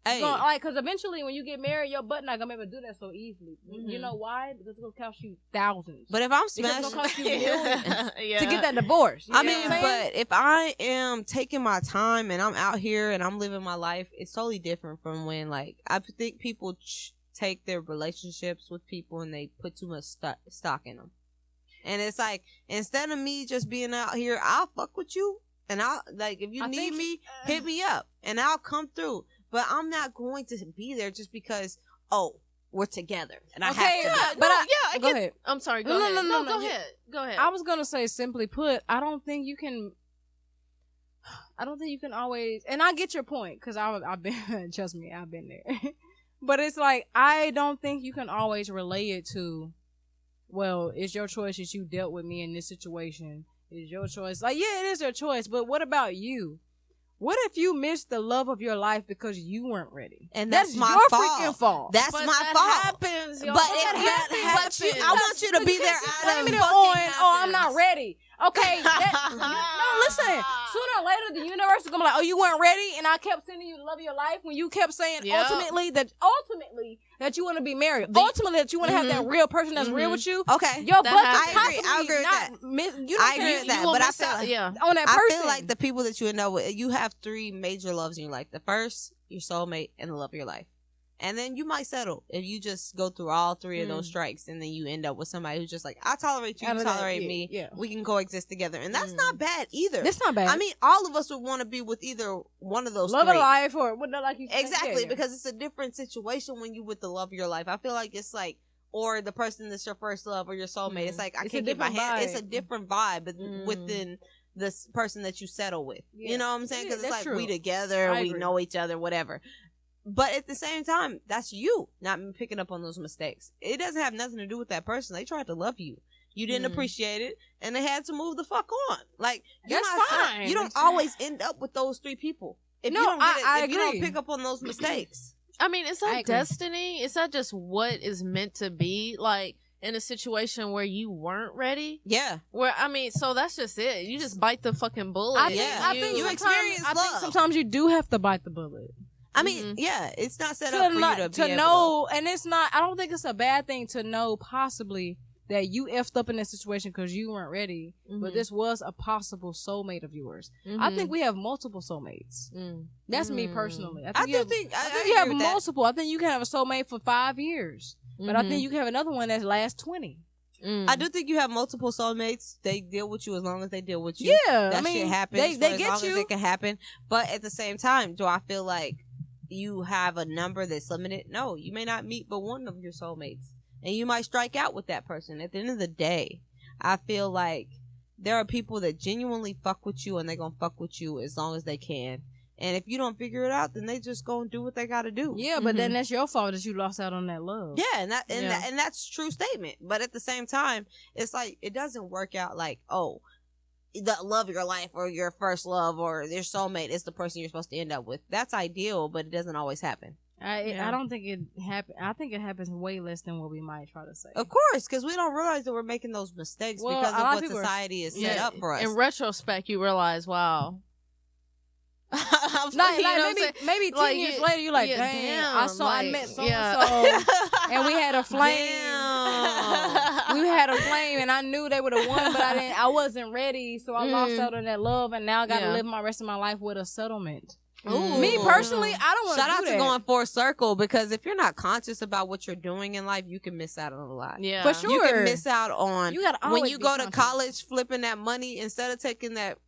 Hey, Because eventually when you get married, your butt not gonna be able to do that so easily. Mm-hmm. You know why? Because it's gonna cost you thousands. but if I'm Because it's gonna cost you smashing, millions yeah. to get that divorce. You I know mean, what I'm saying? but if I am taking my time and I'm out here and I'm living my life, it's totally different from when, like, I think people take their relationships with people and they put too much stock in them. And it's like, instead of me just being out here, I'll fuck with you. And I'll, like, if you need me, hit me up and I'll come through. But I'm not going to be there just because, oh, we're together, and I Okay, have to. but I go get. ahead. I'm sorry. No, Go ahead. no, Go ahead. Go ahead. I was gonna say, simply put, I don't think you can always. And I get your point because I've been. Trust me, I've been there. But it's like I don't think you can always relay it to. Well, it's your choice that you dealt with me in this situation. It's your choice. Like, yeah, it is your choice. But what about you? What if you missed the love of your life because you weren't ready? And that's my your fault. freaking fault. That's But my that fault. happens, y'all. But That happens. I want you to be there out of blaming fucking it on, oh, I'm not happens. ready. Okay, no, listen. Sooner or later, the universe is gonna be like, oh, you weren't ready, and I kept sending you the love of your life when you kept saying Yep. ultimately that you want to be married, ultimately that you want to have that real person that's real with you. Okay. Your That butt happens. could I agree with that. I agree with that, will but I miss feel out. like, Yeah. on that I person. feel like the people that you end up with, you have 3 major loves in your life. The first, your soulmate, and the love of your life. And then you might settle if you just go through all 3 of those strikes, and then you end up with somebody who's just like, I tolerate you, Out you of that, tolerate yeah, me, yeah. we can coexist together. And that's not bad either. That's not bad. I mean, all of us would want to be with either one of those love 3. of life or what, like you said. Exactly, Yeah. because it's a different situation when you with the love of your life. I feel like it's like, or the person that's your first love or your soulmate. It's like, I It's can't a get my different hand. vibe. It's a different vibe within this person that you settle with. Yeah. You know what I'm saying? Yeah, Because it's that's like, we true. together, I we agree. know each other, whatever. But at the same time, that's you not picking up on those mistakes. It doesn't have nothing to do with that person. They tried to love you. You didn't appreciate it, and they had to move the fuck on. Like, you're That's not fine. You don't always end up with those 3 people. If No, you don't get I if you don't agree. pick up on those mistakes. I mean, is I that agree. destiny? Is that just what is meant to be? Like, in a situation where you weren't ready? Yeah. Where, I mean, so that's just it. You just bite the fucking bullet. I think, Yeah. I think You sometimes- experience I think love. sometimes you do have to bite the bullet. I mean, yeah, it's not set To up for not- you to to be know, and it's not. I don't think it's a bad thing to know possibly that you effed up in that situation because you weren't ready. But this was a possible soulmate of yours. I think we have multiple soulmates. That's me personally. I think you have multiple. I think you can have a soulmate for 5 years, but I think you can have another one that lasts 20. I do think you have multiple soulmates. They deal with you as long as they deal with you. Yeah, that I mean, shit happens. they for as get long you. as it can happen. But at the same time, do I feel like you have a number that's limited? No, you may not meet but one of your soulmates, and you might strike out with that person. At the end of the day, I feel like there are people that genuinely fuck with you, and they're gonna fuck with you as long as they can. And if you don't figure it out, then they just go and do what they got to do. Yeah, but then that's your fault that you lost out on that love. Yeah, and that's a true statement. But at the same time, it's like it doesn't work out like, oh, the love of your life or your first love or your soulmate is the person you're supposed to end up with. That's ideal, but it doesn't always happen. I don't think it happen. I think it happens way less than what we might try to say. Of course, because we don't realize that we're making those mistakes Well, because a of lot of what people are- society is set up for us. In retrospect, you realize, wow. I'm Like, You know what I'm maybe 10 Like, years you- later, you're like, yeah, dang, damn, I like, met so yeah. and so, and we had a flame. Damn. We had a flame, and I knew they would have won, but I wasn't ready, so I lost out on that love, and now I got to Yeah. live my rest of my life with a settlement. Ooh. Me personally, I don't want to Shout out do to that. going full circle, because if you're not conscious about what you're doing in life, you can miss out on a lot. Yeah. For sure. You can miss out on You gotta when always you be go to conscious. college, flipping that money instead of taking that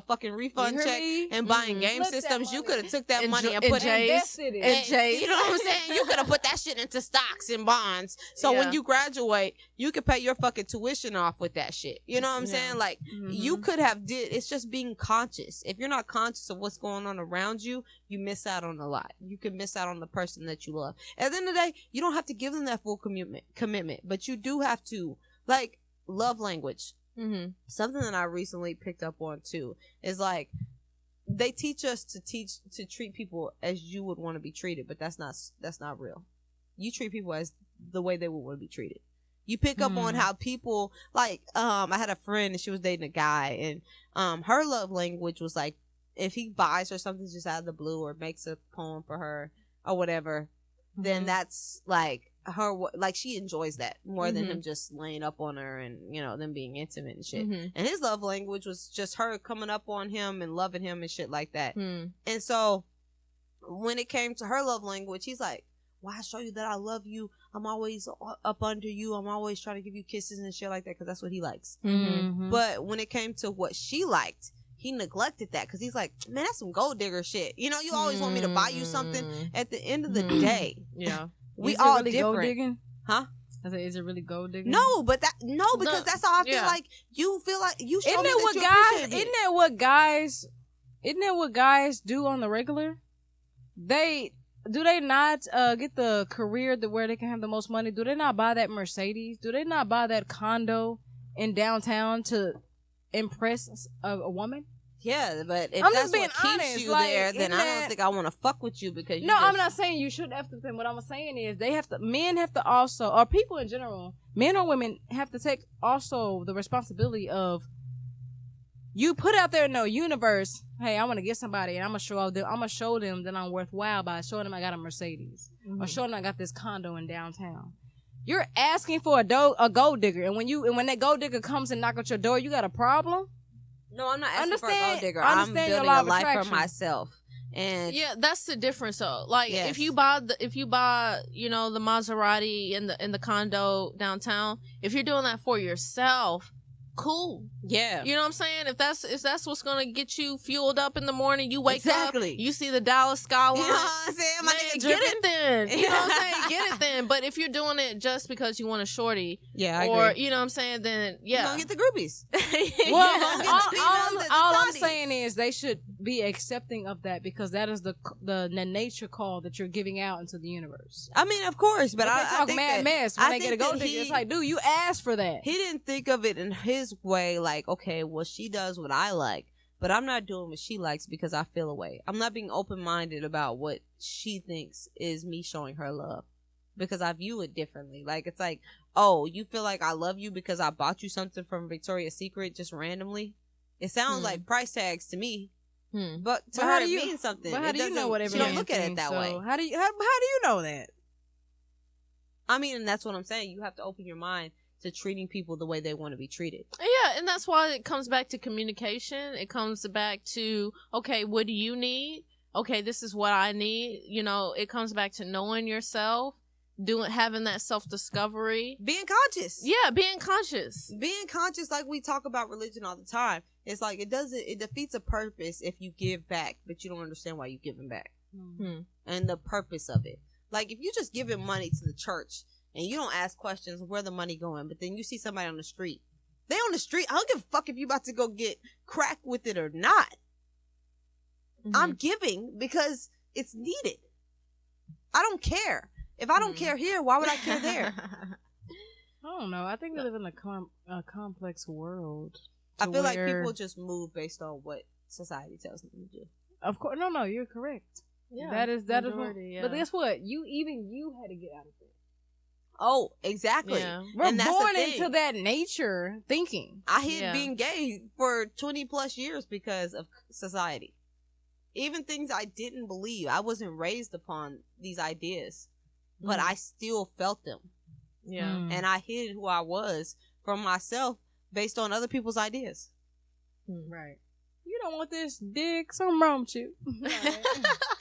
fucking refund You hear check me? and buying game Flip that systems. You money. could have took that And money J- and and put J's. it. Invested it. And J's. You know what I'm saying? You could have put that shit into stocks and bonds. So Yeah. when you graduate, you could pay your fucking tuition off with that shit. You know what I'm Yeah. saying? Like you could have did. It's just being conscious. If you're not conscious of what's going on around you, you miss out on a lot. You can miss out on the person that you love. At the end of the day, you don't have to give them that full commitment, but you do have to, like, love language. Mm-hmm. Something that I recently picked up on too is like they teach us to treat people as you would want to be treated, but that's not real. You treat people as the way they would want to be treated. You pick up on how people, like, I had a friend and she was dating a guy, and her love language was like, if he buys her something just out of the blue or makes a poem for her or whatever, then that's like her, like, she enjoys that more than him just laying up on her and, you know, them being intimate and shit. And his love language was just her coming up on him and loving him and shit like that. And so when it came to her love language, he's like, why show you that I love you? I'm always up under you. I'm always trying to give you kisses and shit like that, because that's what he likes. But when it came to what she liked, he neglected that, because he's like, man, that's some gold digger shit. You know, you always want me to buy you something. At the end of the day, Yeah. We Is it all really gold different. digging? Huh? I said, is it really gold digging? No, because that's how I feel yeah. like you feel like you show Isn't me that that what you guys? appreciate it. Isn't that what guys do on the regular? They not get the career where they can have the most money? Do they not buy that Mercedes? Do they not buy that condo in downtown to impress a woman? Yeah, but if I'm that's just being what keeps honest, you like, there, then isn't I don't that- think I want to fuck with you because you No, I'm just- not saying you should have to. What I'm saying is men have to also, or people in general, men or women have to take also the responsibility of you put out there in the universe. Hey, I want to get somebody, and I'm gonna show them that I'm worthwhile by showing them I got a Mercedes or showing them I got this condo in downtown. You're asking for a gold digger, and when that gold digger comes and knock at your door, you got a problem. No, I'm not asking for a Understand- gold digger. understand I'm your building law a of life for attraction. myself. And Yeah, that's the difference though. Like Yes. if you buy the Maserati in the condo downtown, if you're doing that for yourself, cool. yeah. You know what I'm saying? If that's what's gonna get you fueled up in the morning, you wake Exactly. up, you see the Dallas skyline. You know what I'm saying? My Man, nigga get dripping. it then. You know what I'm saying? Get it then. But if you're doing it just because you want a shorty, Yeah, I or agree. you know what I'm saying, then You yeah. gonna get the groupies. Well, gonna get the females all I'm that's saying is they should be accepting of that because that is the nature call that you're giving out into the universe. I mean, of course, but But I they talk think mad that, mess when I they get a think gold that digger. he- It's like, dude, you asked for that. He didn't think of it in his way, like, okay, well, she does what I like, but I'm not doing what she likes because I feel away. I'm not being open-minded about what she thinks is me showing her love because I view it differently. Like, it's like, oh, you feel like I love you because I bought you something from Victoria's Secret just randomly? It sounds like price tags to me, but to But her how do it you- means something. But how It do you know doesn't- what she everybody don't look at it thinks, that so way. How do you know that? I mean, and that's what I'm saying. You have to open your mind to treating people the way they want to be treated. Yeah, and that's why it comes back to communication. It comes back to, okay, what do you need? Okay, this is what I need. You know, it comes back to knowing yourself, having that self-discovery. Being conscious. Yeah, being conscious. Being conscious, like we talk about religion all the time, it's like it defeats a purpose if you give back, but you don't understand why you're giving back and the purpose of it. Like if you just giving money to the church and you don't ask questions of where the money going, but then you see somebody on the street, they on the street. I don't give a fuck if you about to go get crack with it or not. I'm giving because it's needed. I don't care. If I don't care here, why would I care there? I don't know. I think we live in a complex world. I to feel like where- people just move based on what society tells them to do. Of course, no, you're correct. Yeah, that is what, majority, yeah. But guess what? You had to get out of it. Oh, exactly. Yeah. We're And that's the born thing. into that nature thinking. I hid Yeah. being gay for 20 plus years because of society. Even things I didn't believe. I wasn't raised upon these ideas, but I still felt them. Yeah. Mm. And I hid who I was from myself based on other people's ideas. Right. You don't want this dick, something wrong with you. And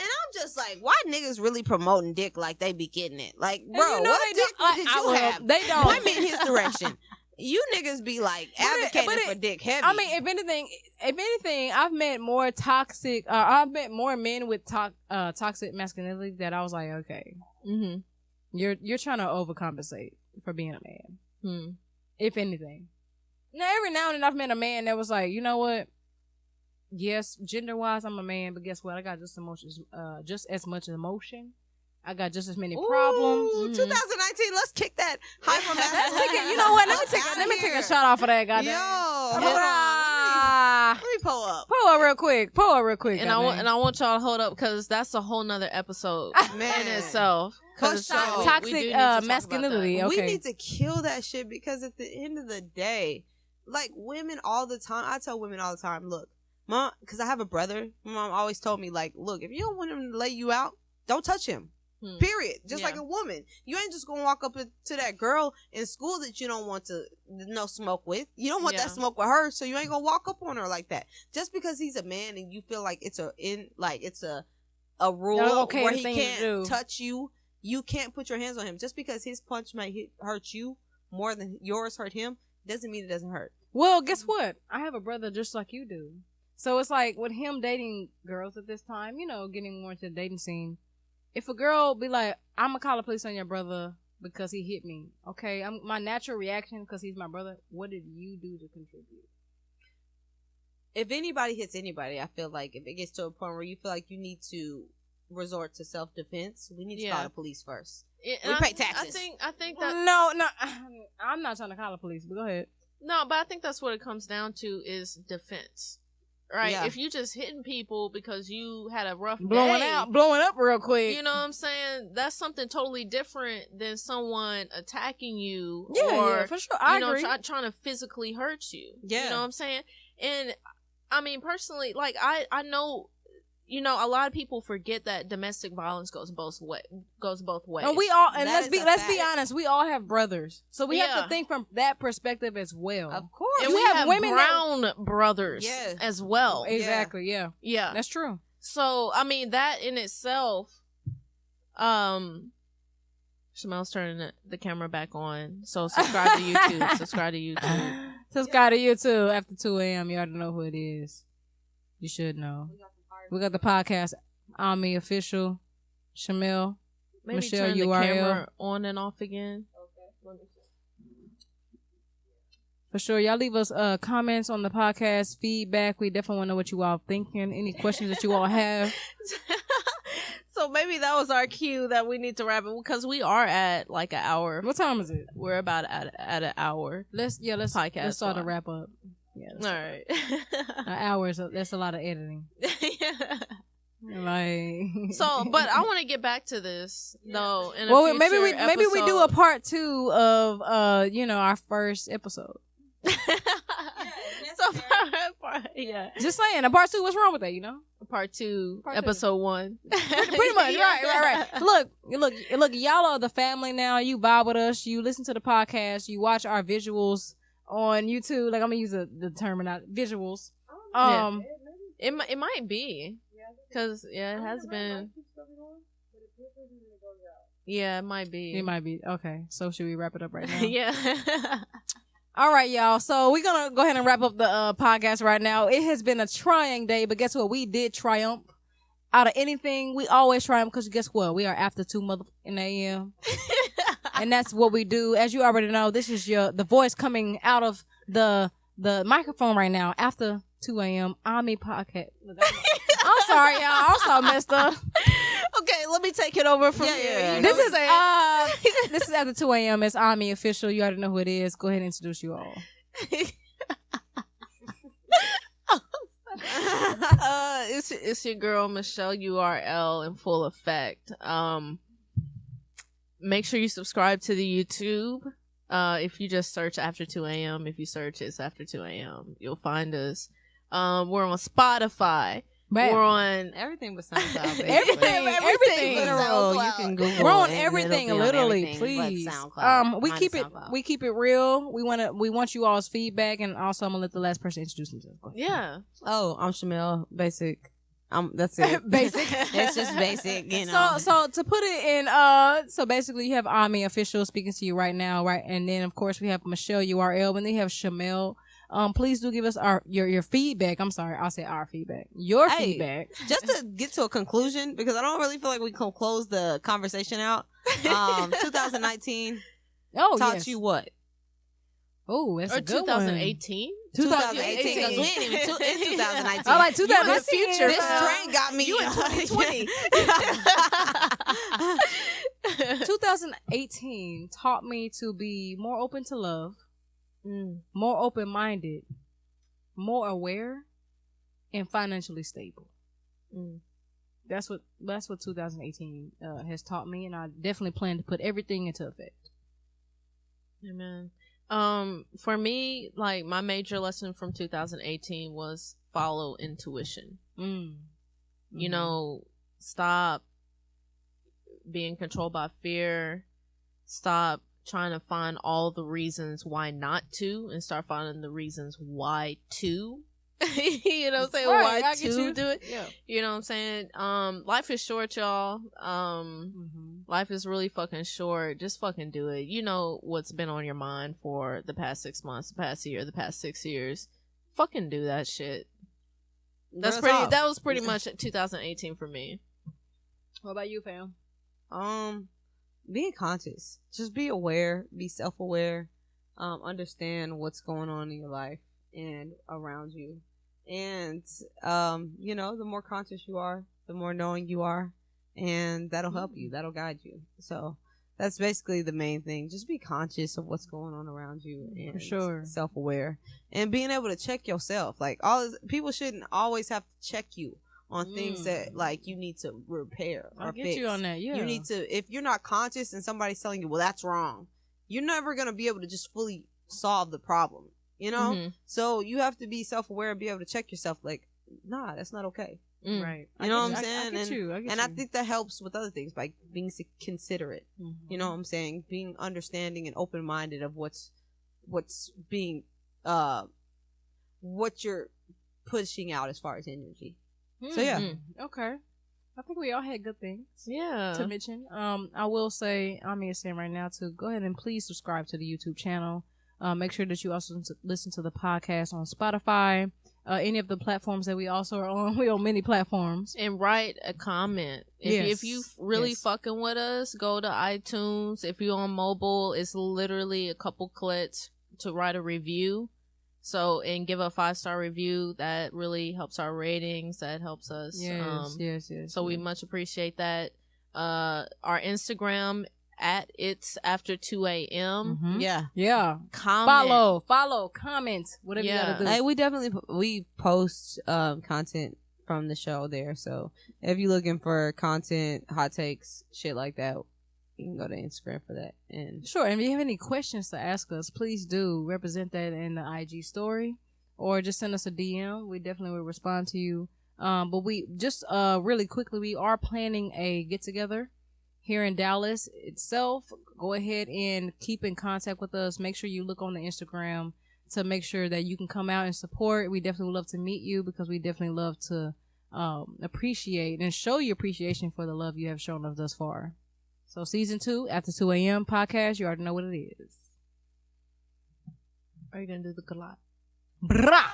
I'm just like, why niggas really promoting dick like they be getting it? Like, bro, you know what they dick don't- did I you will. have? They don't. Point me in his direction. You niggas be like advocating for dick heavy. I mean, if anything, I've met more toxic. I've met more men with toxic masculinity that I was like, okay, you're trying to overcompensate for being a man. If anything, now every now and then I've met a man that was like, you know what? Yes, gender wise, I'm a man, but guess what? I got just as much emotion. I got just as many problems. Ooh, 2019, let's kick that hyper Let's take it. You know what? Let me take a shot off of that, goddamn. Yo, Hold hold on. on. Let me pull up. Pull up real quick. And I want y'all to hold up because that's a whole nother episode Man. in itself. 'Cause For sure. we Toxic, do need to talk about masculinity. that. Okay. We need to kill that shit because at the end of the day, like women all the time, I tell women all the time, look, mom, because I have a brother, my mom always told me, like, look, if you don't want him to lay you out, don't touch him. Period. Just Yeah. like a woman. You ain't just gonna walk up to that girl in school that you don't want to no smoke with. You don't want Yeah. that smoke with her, so you ain't gonna walk up on her like that. Just because he's a man and you feel like it's a rule Okay, where the he thing to can't do. touch you, you can't put your hands on him. Just because his punch might hurt you more than yours hurt him, doesn't mean it doesn't hurt. Well, guess what? I have a brother just like you do. So it's like with him dating girls at this time, you know, getting more into the dating scene, if a girl be like, I'm gonna call the police on your brother because he hit me. Okay, my natural reaction because he's my brother. What did you do to contribute? If anybody hits anybody, I feel like if it gets to a point where you feel like you need to resort to self-defense, we need to call the police first. We pay taxes. I think that No, I'm not trying to call the police, but go ahead. No, but I think that's what it comes down to is defense. Right? Yeah. If you just hitting people because you had a rough Blowing day, up real quick. you know what I'm saying? That's something totally different than someone attacking you Yeah, for sure. I agree. Trying to physically hurt you. Yeah. You know what I'm saying? And I mean, personally, like I know, you know, a lot of people forget that domestic violence goes both ways. And we all, and That let's is be a fact. honest, we all have brothers, so we have Yeah. to think from that perspective as well. Of course. And You we have have women brown brothers Yes. as well. Exactly. Yeah, Yeah. that's true. So I mean that in itself, Chamelle's turning the camera back on. So subscribe to YouTube. Subscribe to YouTube. Subscribe to YouTube after 2 a.m. You already know who it is. You should know. We got the podcast, Ammi Official, Chamelle, Maybe Michelle turn the URL. camera on and off again. For sure. Y'all leave us comments on the podcast, feedback. We definitely want to know what you all thinking. Any questions that you all have. So maybe that was our cue that we need to wrap it because we are at like an hour. What time is it? We're about at an hour. Let's Podcast let's start to one. wrap up. Yeah. All right. An hour is that's a lot of editing. Like So, but I want to get back to this though. In a well, maybe we future maybe we do a episode. part 2 of our first episode. So yeah, Just saying, a part 2. What's wrong with that? part 2, Part 2. episode 1. Pretty much, right. Look, y'all are the family now. You vibe with us. You listen to the podcast. You watch our visuals on YouTube. Like I'm gonna use the term or not visuals. It might be because it has been. Yeah, it might be. It might be okay. So should we wrap it up right now? Yeah. All right, y'all. So we're going to go ahead and wrap up the podcast right now. It has been a trying day, but guess what? We did triumph. Out of anything, we always triumph because guess what? We are after 2 in the a.m. And that's what we do. As you already know, this is the voice coming out of the microphone right now after 2 a.m. Ammi podcast. I'm sorry, y'all. I'm so messed up. Okay, let me take it over from here. yeah. This is after 2 a.m. It's Ammi Official. You already know who it is. Go ahead and introduce you all. It's your girl Michelle URL in full effect. Make sure you subscribe to the YouTube. If you just search after 2 a.m. If you search it's after 2 a.m. you'll find us. We're on Spotify. Man. We're on everything but SoundCloud. basically. Everything. Literal, you can Google. We're on it and everything, it'll be on literally. everything but Please. SoundCloud. We Mine keep is it. SoundCloud. We keep it real. We want you all's feedback, and also I'm gonna let the last person introduce themselves. Go ahead. yeah. Oh, I'm Chamelle. Basic. That's it. Basic. It's just basic, you know. So to put it in, so basically you have Ammi Official speaking to you right now, right? And then of course we have Michelle URL, and then you have Chamelle. Please do give us your feedback. I'm sorry, I'll say our feedback. Your feedback. Just to get to a conclusion, because I don't really feel like we can close the conversation out. 2019 taught you what? Oh, that's Or a good 2018. 2018. Because we ain't even in 2019. I like 2019. future. This train got me. You in 2020. 2018 taught me to be more open to love, more open-minded, more aware, and financially stable. That's what 2018 has taught me, and I definitely plan to put everything into effect. Amen. For me, like my major lesson from 2018 was follow intuition. You know, stop being controlled by fear. Stop trying to find all the reasons why not to, and start finding the reasons why to. You know what I'm saying? Right, Why I get to you. do it? Yeah. You know what I'm saying? Life is short, y'all. Life is really fucking short. Just fucking do it. You know what's been on your mind for the past 6 months, the past year, the past 6 years. Fucking do that shit. Real talk. That was pretty much 2018 for me. What about you, fam? Being conscious. Just be aware, be self-aware, understand what's going on in your life and around you. And, the more conscious you are, the more knowing you are, and that'll help you. That'll guide you. So that's basically the main thing. Just be conscious of what's going on around you and For sure. self-aware and being able to check yourself. Like people shouldn't always have to check you on things that like you need to repair or I get fix. you on that. Yeah. You need to, if you're not conscious and somebody's telling you, well, that's wrong, you're never going to be able to just fully solve the problem, So you have to be self-aware and be able to check yourself like, nah, that's not okay. Right. You know what I'm saying? I get you. I think that helps with other things, like being considerate. Mm-hmm. You know what I'm saying? Being understanding and open-minded of what's being, what you're pushing out as far as energy. So yeah. Okay. I think we all had good things Yeah. to mention. I will say, Ammi is saying right now to go ahead and please subscribe to the YouTube channel. Make sure that you also listen to the podcast on Spotify, any of the platforms that we also are on. We on many platforms. And write a comment. If you really fucking with us, go to iTunes. If you're on mobile, it's literally a couple clicks to write a review. So, and give a 5-star review. That really helps our ratings. That helps us. Yes. So we much appreciate that. Our Instagram at it's after 2 a.m. Mm-hmm. Yeah. Comment. Follow, comment, whatever you gotta do. Hey, we post content from the show there. So if you're looking for content, hot takes, shit like that, you can go to Instagram for that. And Sure. And if you have any questions to ask us, please do represent that in the IG story or just send us a DM. We definitely will respond to you. But we just really quickly, we are planning a get together here in Dallas itself. Go ahead and keep in contact with us. Make sure you look on the Instagram to make sure that you can come out and support. We definitely would love to meet you because we definitely love to appreciate and show you appreciation for the love you have shown us thus far. So season 2, after 2 a.m. podcast, you already know what it is. Are you going to do the clout? Brah!